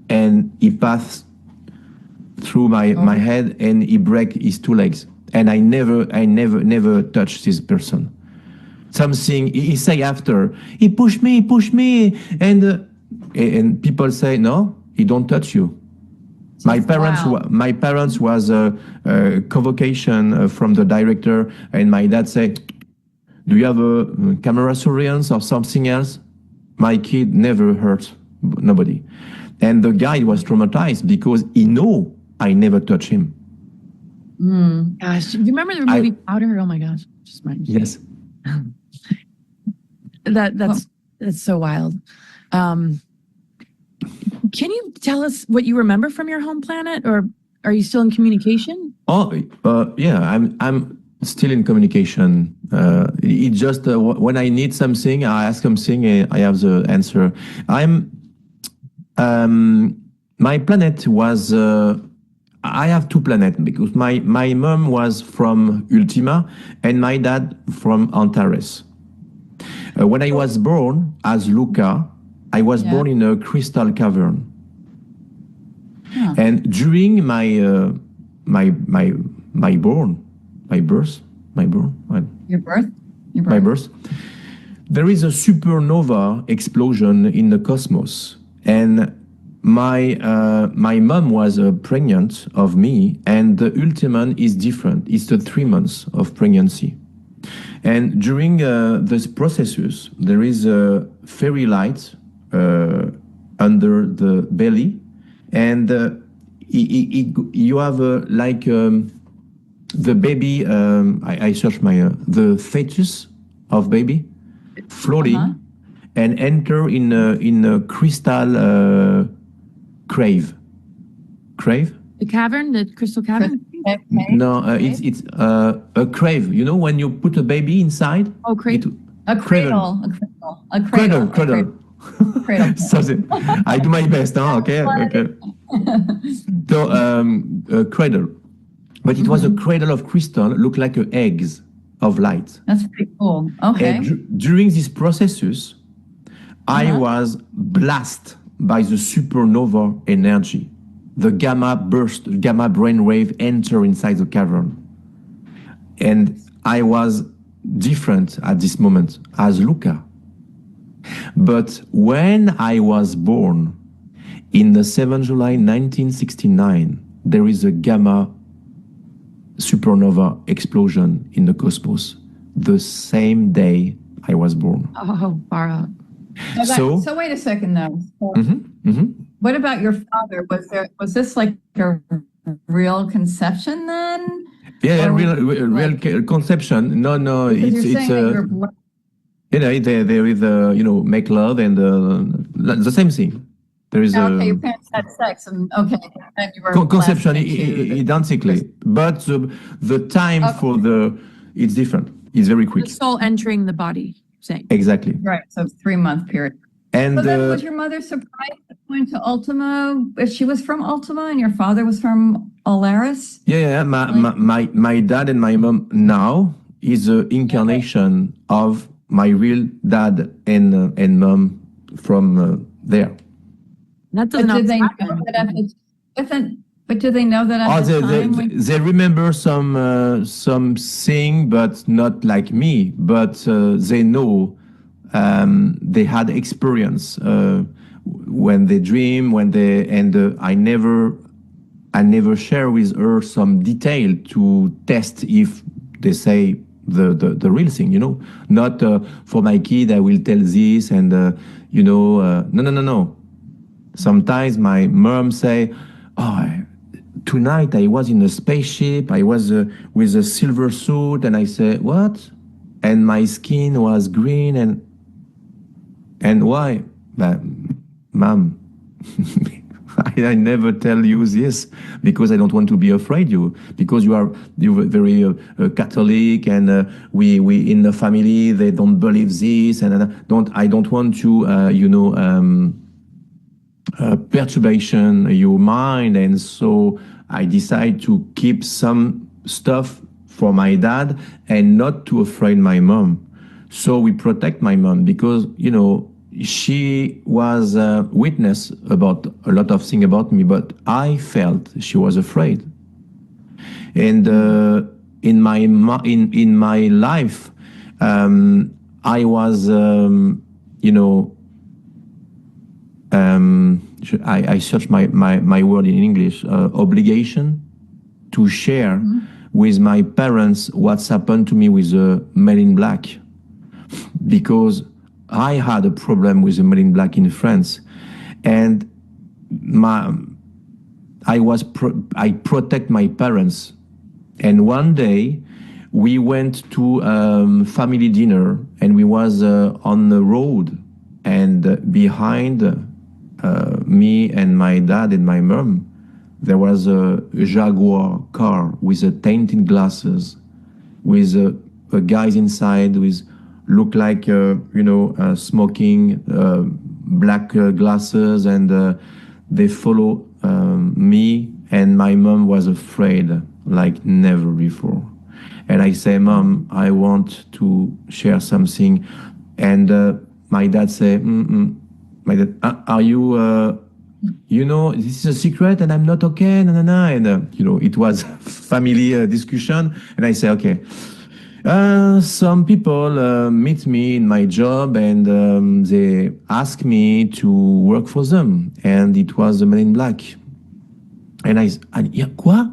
Speaker 3: and he passed through my head and he broke his two legs. And I never touched this person. Something he say after, he pushed me, and people say no, he don't touch you. My parents was a convocation from the director, and my dad said, "Do you have a camera surveillance or something else?" My kid never hurt nobody, and the guy was traumatized because he know I never touch him.
Speaker 1: Gosh, do you remember the movie Powder? Oh my gosh, just mind.
Speaker 3: Yes.
Speaker 1: That's so wild. Can you tell us what you remember from your home planet, or are you still in communication?
Speaker 3: Yeah, I'm still in communication. It just when I need something, I ask something, I have the answer. My planet was. I have two planets because my mom was from Ultima and my dad from Antares. When I was born as Luca, I was born in a crystal cavern. Yeah. And during my birth, there is a supernova explosion in the cosmos, and my mom was pregnant of me, and the ultimate is different. It's the 3 months of pregnancy. And during these processes, there is a fairy light under the belly, and you have like the baby, I search the fetus of baby floating and enter in a crystal crave.
Speaker 1: The cavern, the crystal cavern?
Speaker 3: No, it's a crave. You know when you put a baby inside?
Speaker 1: Oh, cradle.
Speaker 2: A cradle.
Speaker 3: Cradle. So I do my best. Okay. So a cradle, but it was a cradle of crystal, looked like eggs of light.
Speaker 2: That's pretty cool. Okay.
Speaker 3: And during these processes, I was blasted by the supernova energy. The gamma burst, gamma brainwave enter inside the cavern. And I was different at this moment as Luca. But when I was born in the 7th July 1969, there is a gamma supernova explosion in the cosmos. The same day I was born.
Speaker 1: Oh, far out.
Speaker 2: So wait a second though. What about your father? Was this like a real conception then?
Speaker 3: Yeah, real conception. No, it's there is make love and the same thing. There is
Speaker 2: okay, your parents had sex and and you were
Speaker 3: conception identically, but the time for it's different. It's very quick.
Speaker 1: The soul entering the body. Saying.
Speaker 3: Exactly.
Speaker 2: Right. So 3 month period.
Speaker 3: And
Speaker 2: so then was your mother surprised going to Ultima if she was from Ultima and your father was from Alaris?
Speaker 3: yeah, my dad and my mom now is an incarnation of my real dad and mom from there.
Speaker 1: That
Speaker 2: But
Speaker 1: doesn't
Speaker 2: did they know
Speaker 1: happen.
Speaker 2: that at the, but do they know that at the time?
Speaker 3: They remember something, but not like me. But they know they had experience when they dream, when they I never share with her some detail to test if they say the real thing, you know. Not for my kid I will tell this and no. Sometimes my mom say, oh, tonight I was in a spaceship, I was with a silver suit, and I say, what? And my skin was green, and why? But, Mom, I never tell you this because I don't want to be afraid you, because you're very Catholic, and we in the family they don't believe this, and I don't want to perturbation your mind, and so I decide to keep some stuff for my dad and not to afraid my mom. So we protect my mom because she was a witness about a lot of things about me, but I felt she was afraid. And in my life, I was I search my word in English, obligation to share with my parents what's happened to me with the Men in Black, because I had a problem with the Men in Black in France, and I protect my parents. And one day we went to family dinner, and we was on the road, and behind me and my dad and my mom, there was a Jaguar car with a tinted glasses, with a guys inside with look like smoking black glasses, and they follow me, and my mom was afraid like never before. And I say, Mom, I want to share something, and my dad say, my dad, are you, this is a secret and I'm not okay, and it was family discussion, and I say, okay. Some people meet me in my job, and they ask me to work for them, and it was the Men in Black. And yeah, quoi?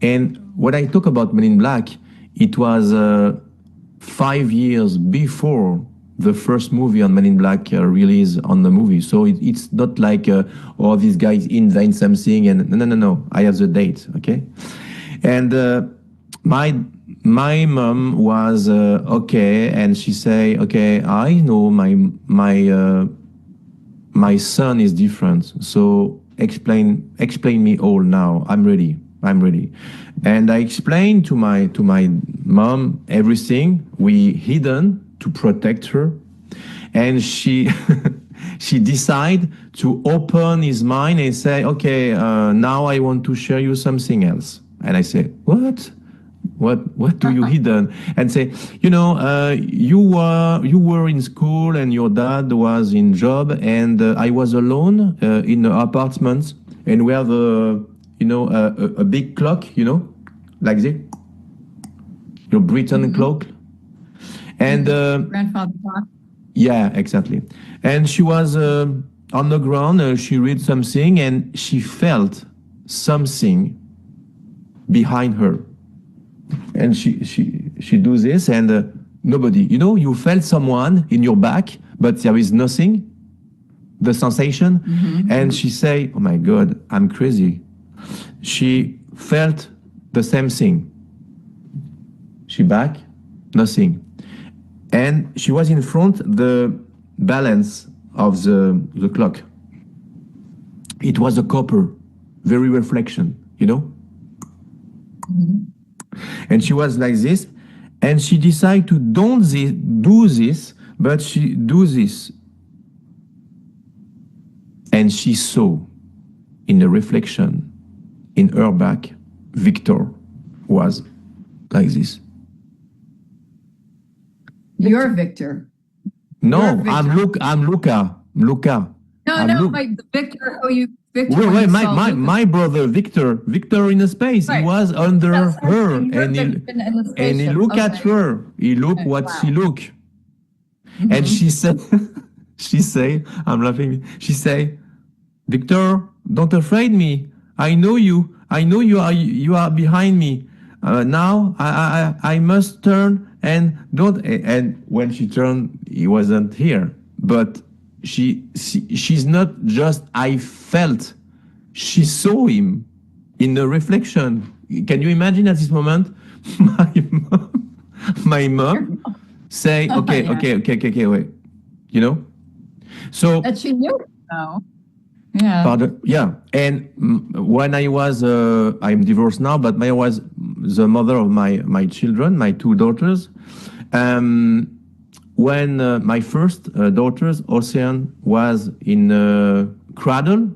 Speaker 3: And when I talk about Men in Black, it was 5 years before the first movie on Men in Black release on the movie. So it's not like, these guys invent something, and no, I have the date, okay? And my mom was okay, and she say, okay, I know my son is different, so explain me all now. I'm ready. And I explained to my mom everything we hidden to protect her, and she she decided to open his mind and say, okay, now I want to share you something else. And I say, what do you hidden? And say, you were in school and your dad was in job, and I was alone in an apartment, and we have a big clock, like this, your Britain clock, and
Speaker 2: grandfather clock.
Speaker 3: Yeah, exactly. And she was on the ground. She read something, and she felt something behind her. And she do this, and nobody. You felt someone in your back, but there is nothing. The sensation, and she say, "Oh my God, I'm crazy." She felt the same thing. She back, nothing. And she was in front the balance of the clock. It was a copper, very reflection, And she was like this, and she decided to don't do this, but she do this. and she saw in the reflection in her back, Victor was like this.
Speaker 2: You're Victor.
Speaker 3: No,
Speaker 2: Victor.
Speaker 3: I'm Luca.
Speaker 2: No, Victor. Oh, you. Victor.
Speaker 3: Wait, my brother Victor in the space. Right. He was under her, and he look at her. He look what she look, and she said, I'm laughing. She say, Victor, don't afraid me. I know you. You are behind me. Now I must turn and don't. And when she turned, he wasn't here. But she's not just I felt. She saw him in the reflection. Can you imagine at this moment, my mom say, okay, wait, you know. So
Speaker 2: that she knew. No. Yeah.
Speaker 3: Pardon? Yeah. And when I was, I'm divorced now, but I was the mother of my children, my two daughters. When my first daughter's Ocean was in cradle,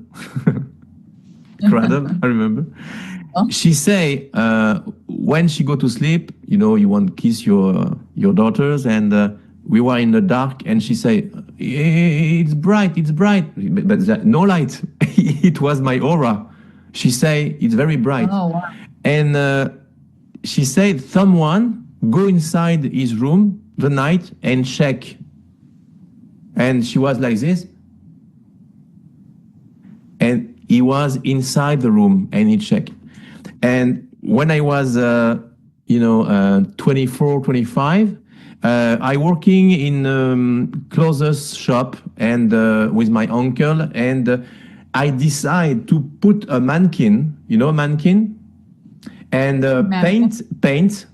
Speaker 3: I remember. Oh. She say when she go to sleep, you know, you want to kiss your daughters, and we were in the dark, and she say, it's bright, but no light. It was my aura. She say it's very bright.
Speaker 2: Oh, wow.
Speaker 3: And she said someone go inside his room the night and check. And she was like this. And he was inside the room and he checked. And when I was, 24, 25, I working in clothes shop and with my uncle, and I decide to put a mannequin, mannequin, and paint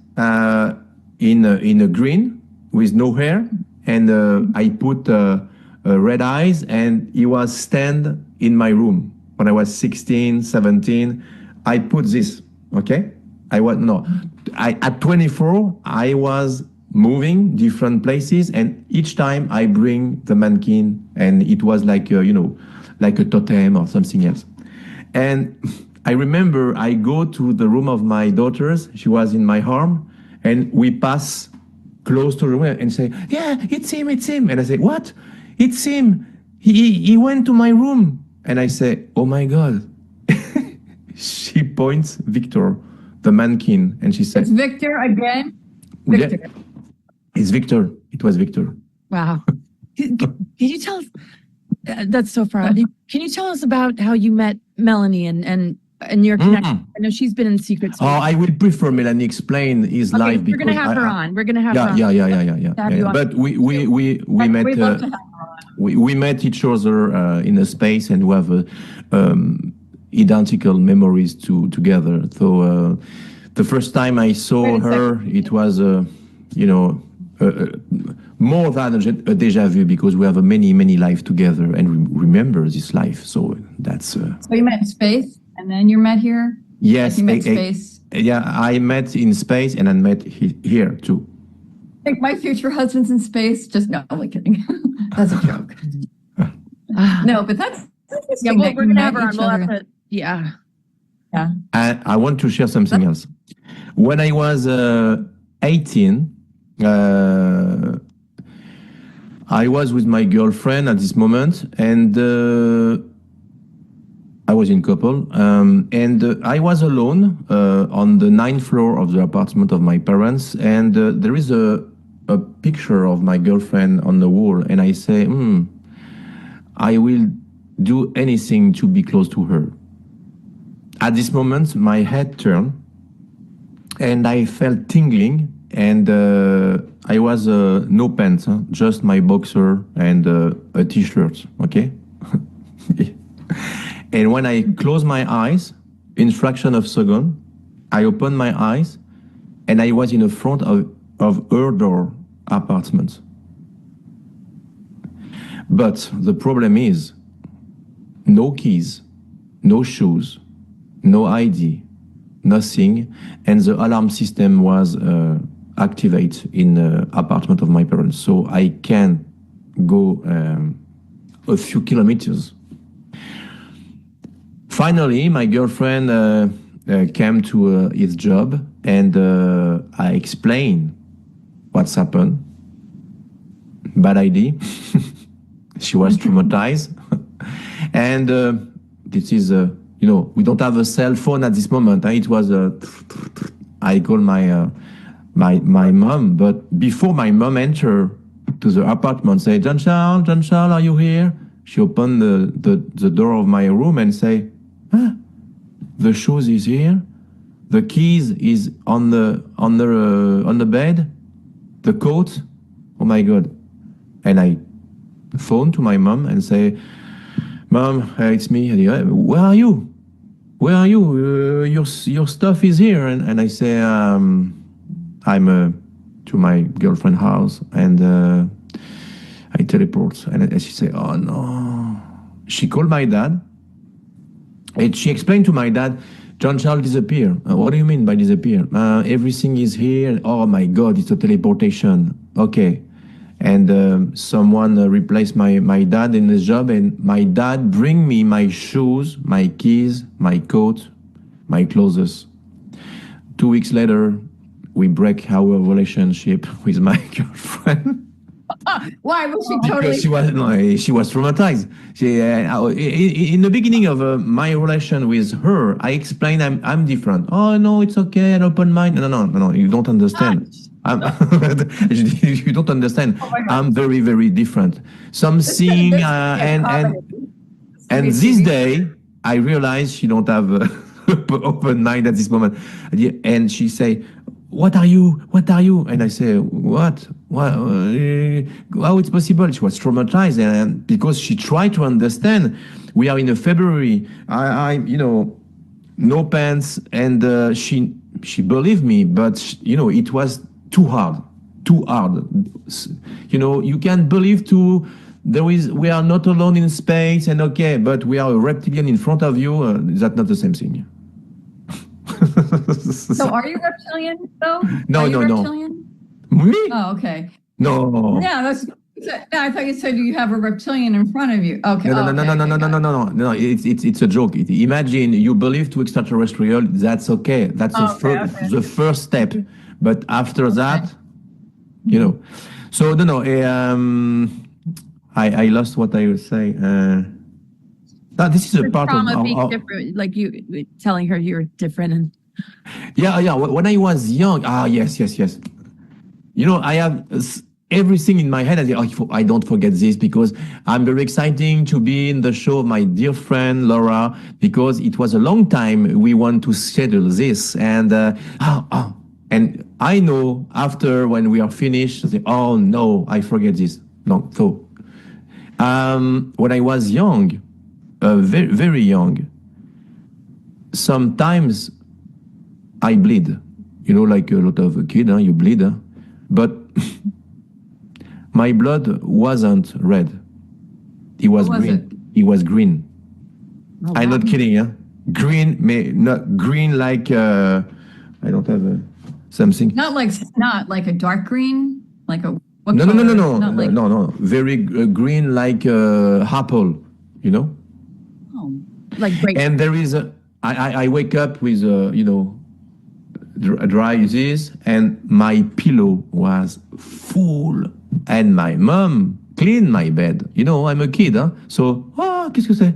Speaker 3: in a green with no hair, and I put red eyes, and he was stand in my room when I was 16, 17. I put this, okay? At 24, I was moving different places, and each time I bring the mannequin, and it was like like a totem or something else. And I remember I go to the room of my daughters. She was in my arm, and we pass close to the room and say, yeah, it's him. And I say, what? It's him. He went to my room. And I say, oh my God. She points Victor, the mannequin, and she said,
Speaker 2: it's Victor again? Victor.
Speaker 3: Yeah. It's Victor. It was Victor.
Speaker 1: Wow. Can you tell us, that's so far. Can you tell us about how you met Melanie and your connection? I know she's been in secret.
Speaker 3: Oh, I would prefer Melanie explain his life.
Speaker 1: We're going to have her on. We're going to have her on.
Speaker 3: Yeah. But we met, we met each other in a space, and we have identical memories together. So the first time I saw her, it was, more than a deja vu, because we have many lives together and remember this life. So that's. So
Speaker 2: you met in space, and then you met here.
Speaker 3: Yes,
Speaker 2: you met space.
Speaker 3: Yeah, I met in space, and I met here too.
Speaker 2: I think my future husband's in space. Just no, I'm only kidding. That's a joke. No, but that's interesting.
Speaker 1: Yeah, we're gonna have her on. We'll have to. Yeah.
Speaker 3: I want to share something else. When I was 18. I was with my girlfriend at this moment, and I was in couple, and I was alone on the 9th floor of the apartment of my parents, and there is a picture of my girlfriend on the wall, and I say, I will do anything to be close to her. At this moment, my head turned, and I felt tingling, and I was no pants, just my boxer and a t-shirt, okay? And when I close my eyes, in fraction of a second, I open my eyes, and I was in the front of her door apartment. But the problem is, no keys, no shoes, no ID, nothing, and the alarm system was activate in the apartment of my parents, so I can go a few kilometers. Finally, my girlfriend came to his job, and I explained what's happened. Bad idea. She was traumatized. And this is, we don't have a cell phone at this moment. It was, I called my mom, but before my mom entered to the apartment, say, Jean-Charles, are you here? She opened the door of my room and say, the shoes is here, the keys is on the bed, the coat. Oh my God! And I phone to my mom and say, Mom, it's me. Where are you? Where are you? Your stuff is here. And I say, I'm to my girlfriend's house, and I teleport. And she say, oh no. She called my dad, and she explained to my dad, Jean-Charles disappeared. What do you mean by disappear? Everything is here. Oh my God, it's a teleportation. Okay. And someone replaced my dad in his job, and my dad bring me my shoes, my keys, my coat, my clothes. 2 weeks later, we break our relationship with my girlfriend.
Speaker 1: Why was she totally?
Speaker 3: Because she was traumatized. In the beginning of my relation with her, I explained I'm different. Oh no, it's okay. An open mind. No. You don't understand. You don't understand. I'm very, very different. Something and this day I realized she don't have open mind at this moment. And she say, What are you? And I say, what? How it's possible? She was traumatized, and because she tried to understand. We are in a February. I no pants, and she believed me, but it was too hard. You can't believe too. We are not alone in space, and okay, but we are a reptilian in front of you. That's not the same thing.
Speaker 2: So are you reptilian though?
Speaker 3: No. Me?
Speaker 2: Oh, okay.
Speaker 3: No.
Speaker 2: Yeah, I thought you said you have a reptilian in front of you. Okay.
Speaker 3: No. It's a joke. Imagine you believe to extraterrestrial. That's okay. That's the first step. But after that, So no. I lost what I was saying. This is a part of
Speaker 1: being different, like you telling her you're different. And
Speaker 3: yeah. When I was young, yes. I have everything in my head. I don't forget this because I'm very exciting to be in the show of my dear friend Laura, because it was a long time we want to schedule this, and and I know after when we are finished, I say, oh no, I forget this. No, so when I was young. Very, very young. Sometimes I bleed, like a lot of kids, you bleed. But my blood wasn't red. It was green. It was green. Oh, I'm not kidding. Green, not green like I don't have something.
Speaker 2: Not like a dark green, like a.
Speaker 3: No. Very green like apple,
Speaker 1: Like great.
Speaker 3: And there is I wake up with dry this, and my pillow was full, and my mom cleaned my bed. I'm a kid, so qu'est-ce que c'est?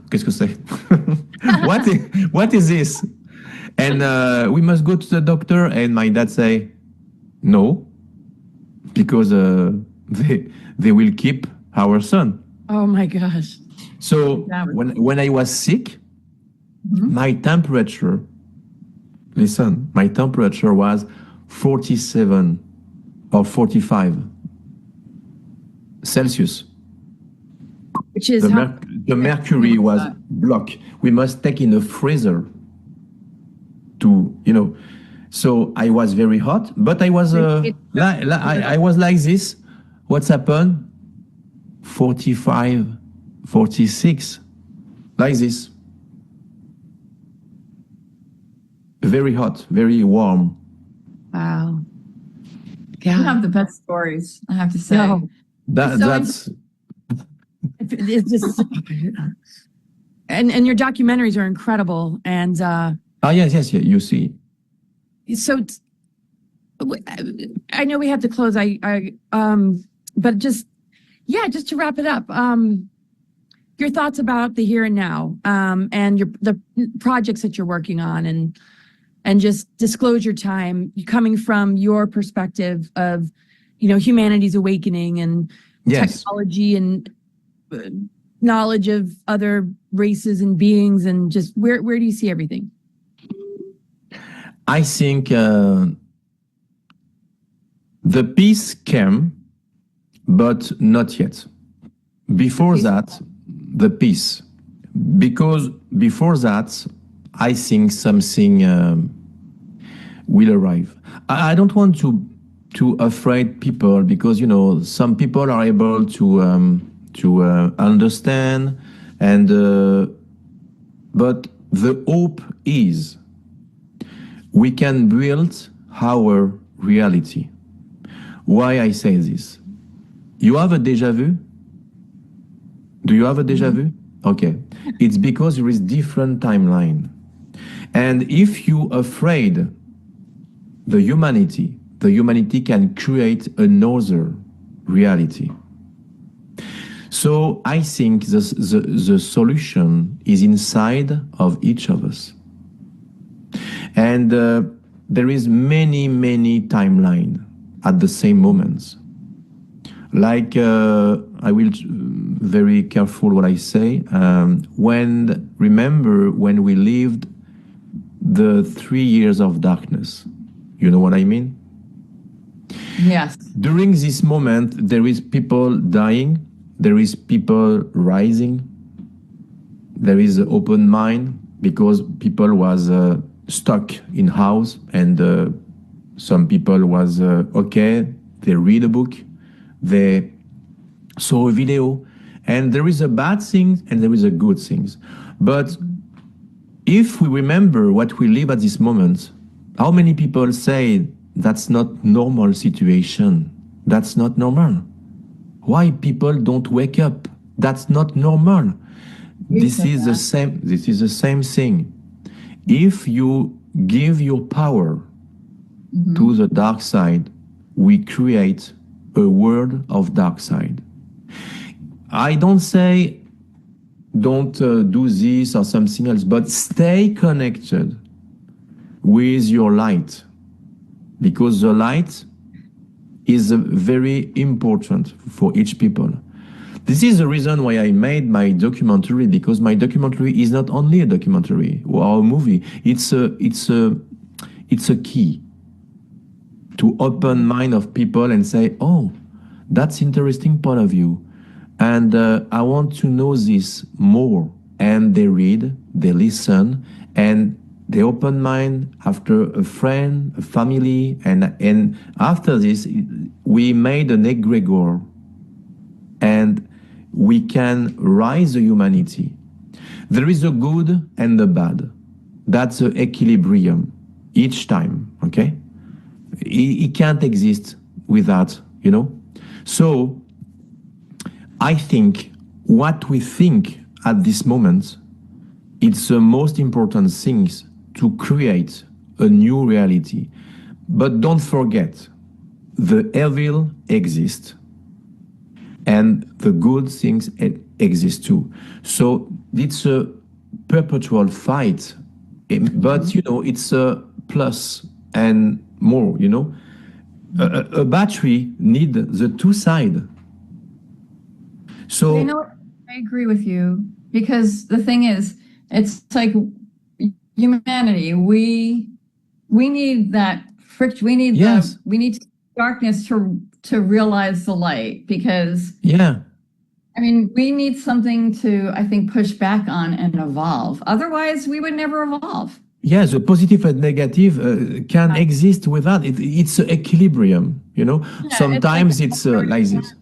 Speaker 3: Qu'est-ce que c'est? What is this? And we must go to the doctor, and my dad say no, because they will keep our son.
Speaker 1: Oh my gosh.
Speaker 3: So when I was sick, my temperature was 47 or 45 Celsius.
Speaker 1: Which is
Speaker 3: the mercury was blocked. We must take in a freezer to, So I was very hot, but I was I was like this. What's happened? 45. 46, like this. Very hot, very warm.
Speaker 1: Wow.
Speaker 2: You have the best stories, I have to say.
Speaker 3: No, that's
Speaker 1: it's just and your documentaries are incredible. And
Speaker 3: yes, you see.
Speaker 1: So I know we have to close. But just to wrap it up, your thoughts about the here and now, and the projects that you're working on, and just disclosure time coming from your perspective of, humanity's awakening and technology and knowledge of other races and beings, and just where do you see everything?
Speaker 3: I think the peace came, but not yet. Before that, the peace. Because before that, I think something will arrive. I don't want to afraid people, because some people are able to understand, and but the hope is we can build our reality. Why I say this? You have a déjà vu? Do you have a déjà vu? Okay. It's because there is different timeline. And if you afraid the humanity can create another reality. So I think the solution is inside of each of us. And there is many timeline at the same moments. Like, I will very careful what I say. Remember when we lived the 3 years of darkness. You know what I mean?
Speaker 2: Yes.
Speaker 3: During this moment, there is people dying, there is people rising, there is an open mind, because people was stuck in house, and some people was okay, they read a book, they saw a video, and there is a bad thing and there is a good things. But if we remember what we live at this moment, how many people say that's not normal situation? That's not normal. Why people don't wake up? That's not normal. This is the same thing. If you give your power to the dark side, we create a world of dark side. I don't say don't do this or something else, but stay connected with your light, because the light is very important for each people. This is the reason why I made my documentary, because my documentary is not only a documentary or a movie. It's a key to open mind of people and say, oh, that's interesting point of view, and I want to know this more. And they read, they listen, and they open mind after a friend, a family, and after this, we made an egregore, and we can rise the humanity. There is a good and the bad. That's the equilibrium each time, okay? It can't exist without, So I think what we think at this moment, it's the most important things to create a new reality. But don't forget, the evil exists and the good things exist too. So it's a perpetual fight, but it's a plus and more, a battery need the two sides. So
Speaker 2: I agree with you, because the thing is, it's like humanity, we need that friction, we need we need darkness to realize the light, because we need something to, I think, push back on and evolve. Otherwise we would never evolve.
Speaker 3: Yes, the positive and negative can exist without it. It's an equilibrium, sometimes it's like this.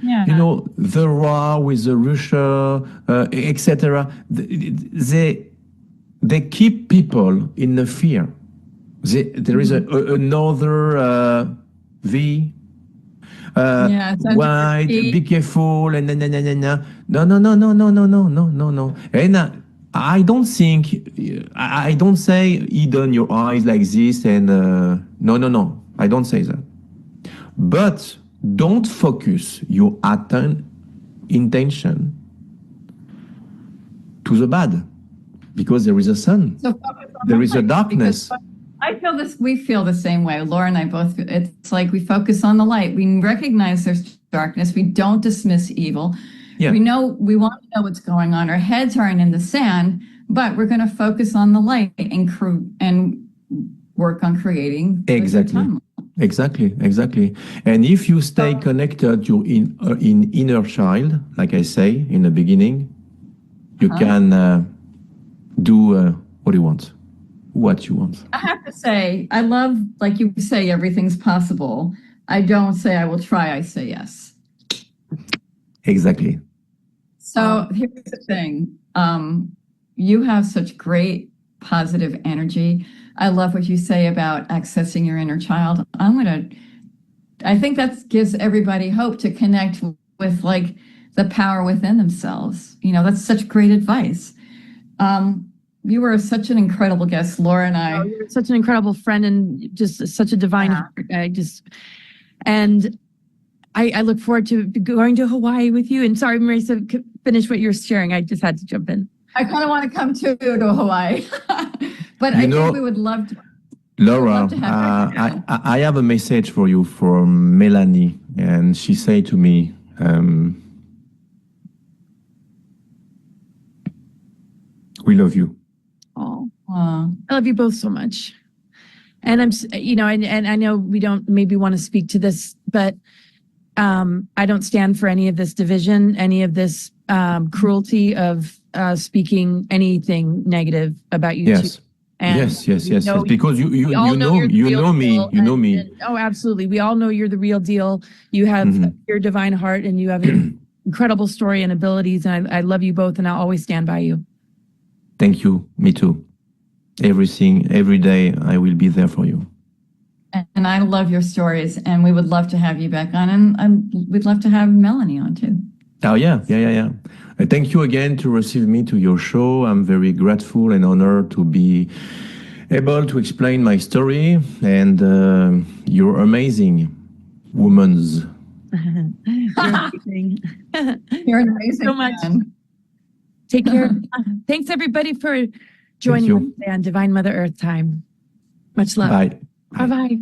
Speaker 3: The war with the Russia, etc. They keep people in the fear. There is another white, be careful, and no. And I don't say hidden your eyes like this and no. I don't say that. But don't focus your intention to the bad, because there is a sun.
Speaker 2: So focus on
Speaker 3: there
Speaker 2: the
Speaker 3: is a
Speaker 2: light,
Speaker 3: darkness.
Speaker 2: I feel this. We feel the same way. Laura and I both. It's like we focus on the light. We recognize there's darkness. We don't dismiss evil.
Speaker 3: Yeah.
Speaker 2: We want to know what's going on. Our heads aren't in the sand, but we're going to focus on the light and work on creating.
Speaker 3: Exactly. And if you stay connected to in inner child, like I say in the beginning, you can do what you want.
Speaker 2: I have to say, I love, like you say, everything's possible. I don't say I will try, I say yes.
Speaker 3: Exactly.
Speaker 2: So here's the thing. You have such great positive energy. I love what you say about accessing your inner child. I think that gives everybody hope to connect with like the power within themselves. That's such great advice. You were such an incredible guest, Laura and I.
Speaker 1: You're such an incredible friend and just such a divine heart. I look forward to going to Hawaii with you. And sorry, Marisa, finish what you're sharing. I just had to jump in.
Speaker 2: I kind of want to come to Hawaii, but I think we would love to.
Speaker 3: Laura, I have a message for you from Melanie, and she said to me, we love you.
Speaker 1: Oh, I love you both so much. And I'm, and I know we don't maybe want to speak to this, but I don't stand for any of this division, any of this cruelty of speaking anything negative about you two. And
Speaker 3: yes. Because you know me.
Speaker 1: Oh, absolutely. We all know you're the real deal. You have your divine heart, and you have an incredible story and abilities. And I love you both, and I'll always stand by you.
Speaker 3: Thank you. Me too. Every day, I will be there for you.
Speaker 2: And I love your stories, and we would love to have you back on, and we'd love to have Melanie on too.
Speaker 3: Oh, yeah. Thank you again to receive me to your show. I'm very grateful and honored to be able to explain my story, and you're amazing, womans.
Speaker 1: You're amazing.
Speaker 2: You're an amazing
Speaker 1: so much.
Speaker 2: Man.
Speaker 1: Take care. Thanks, everybody, for joining us on Divine Mother Earth Time. Much love.
Speaker 3: Bye.
Speaker 1: Bye-bye.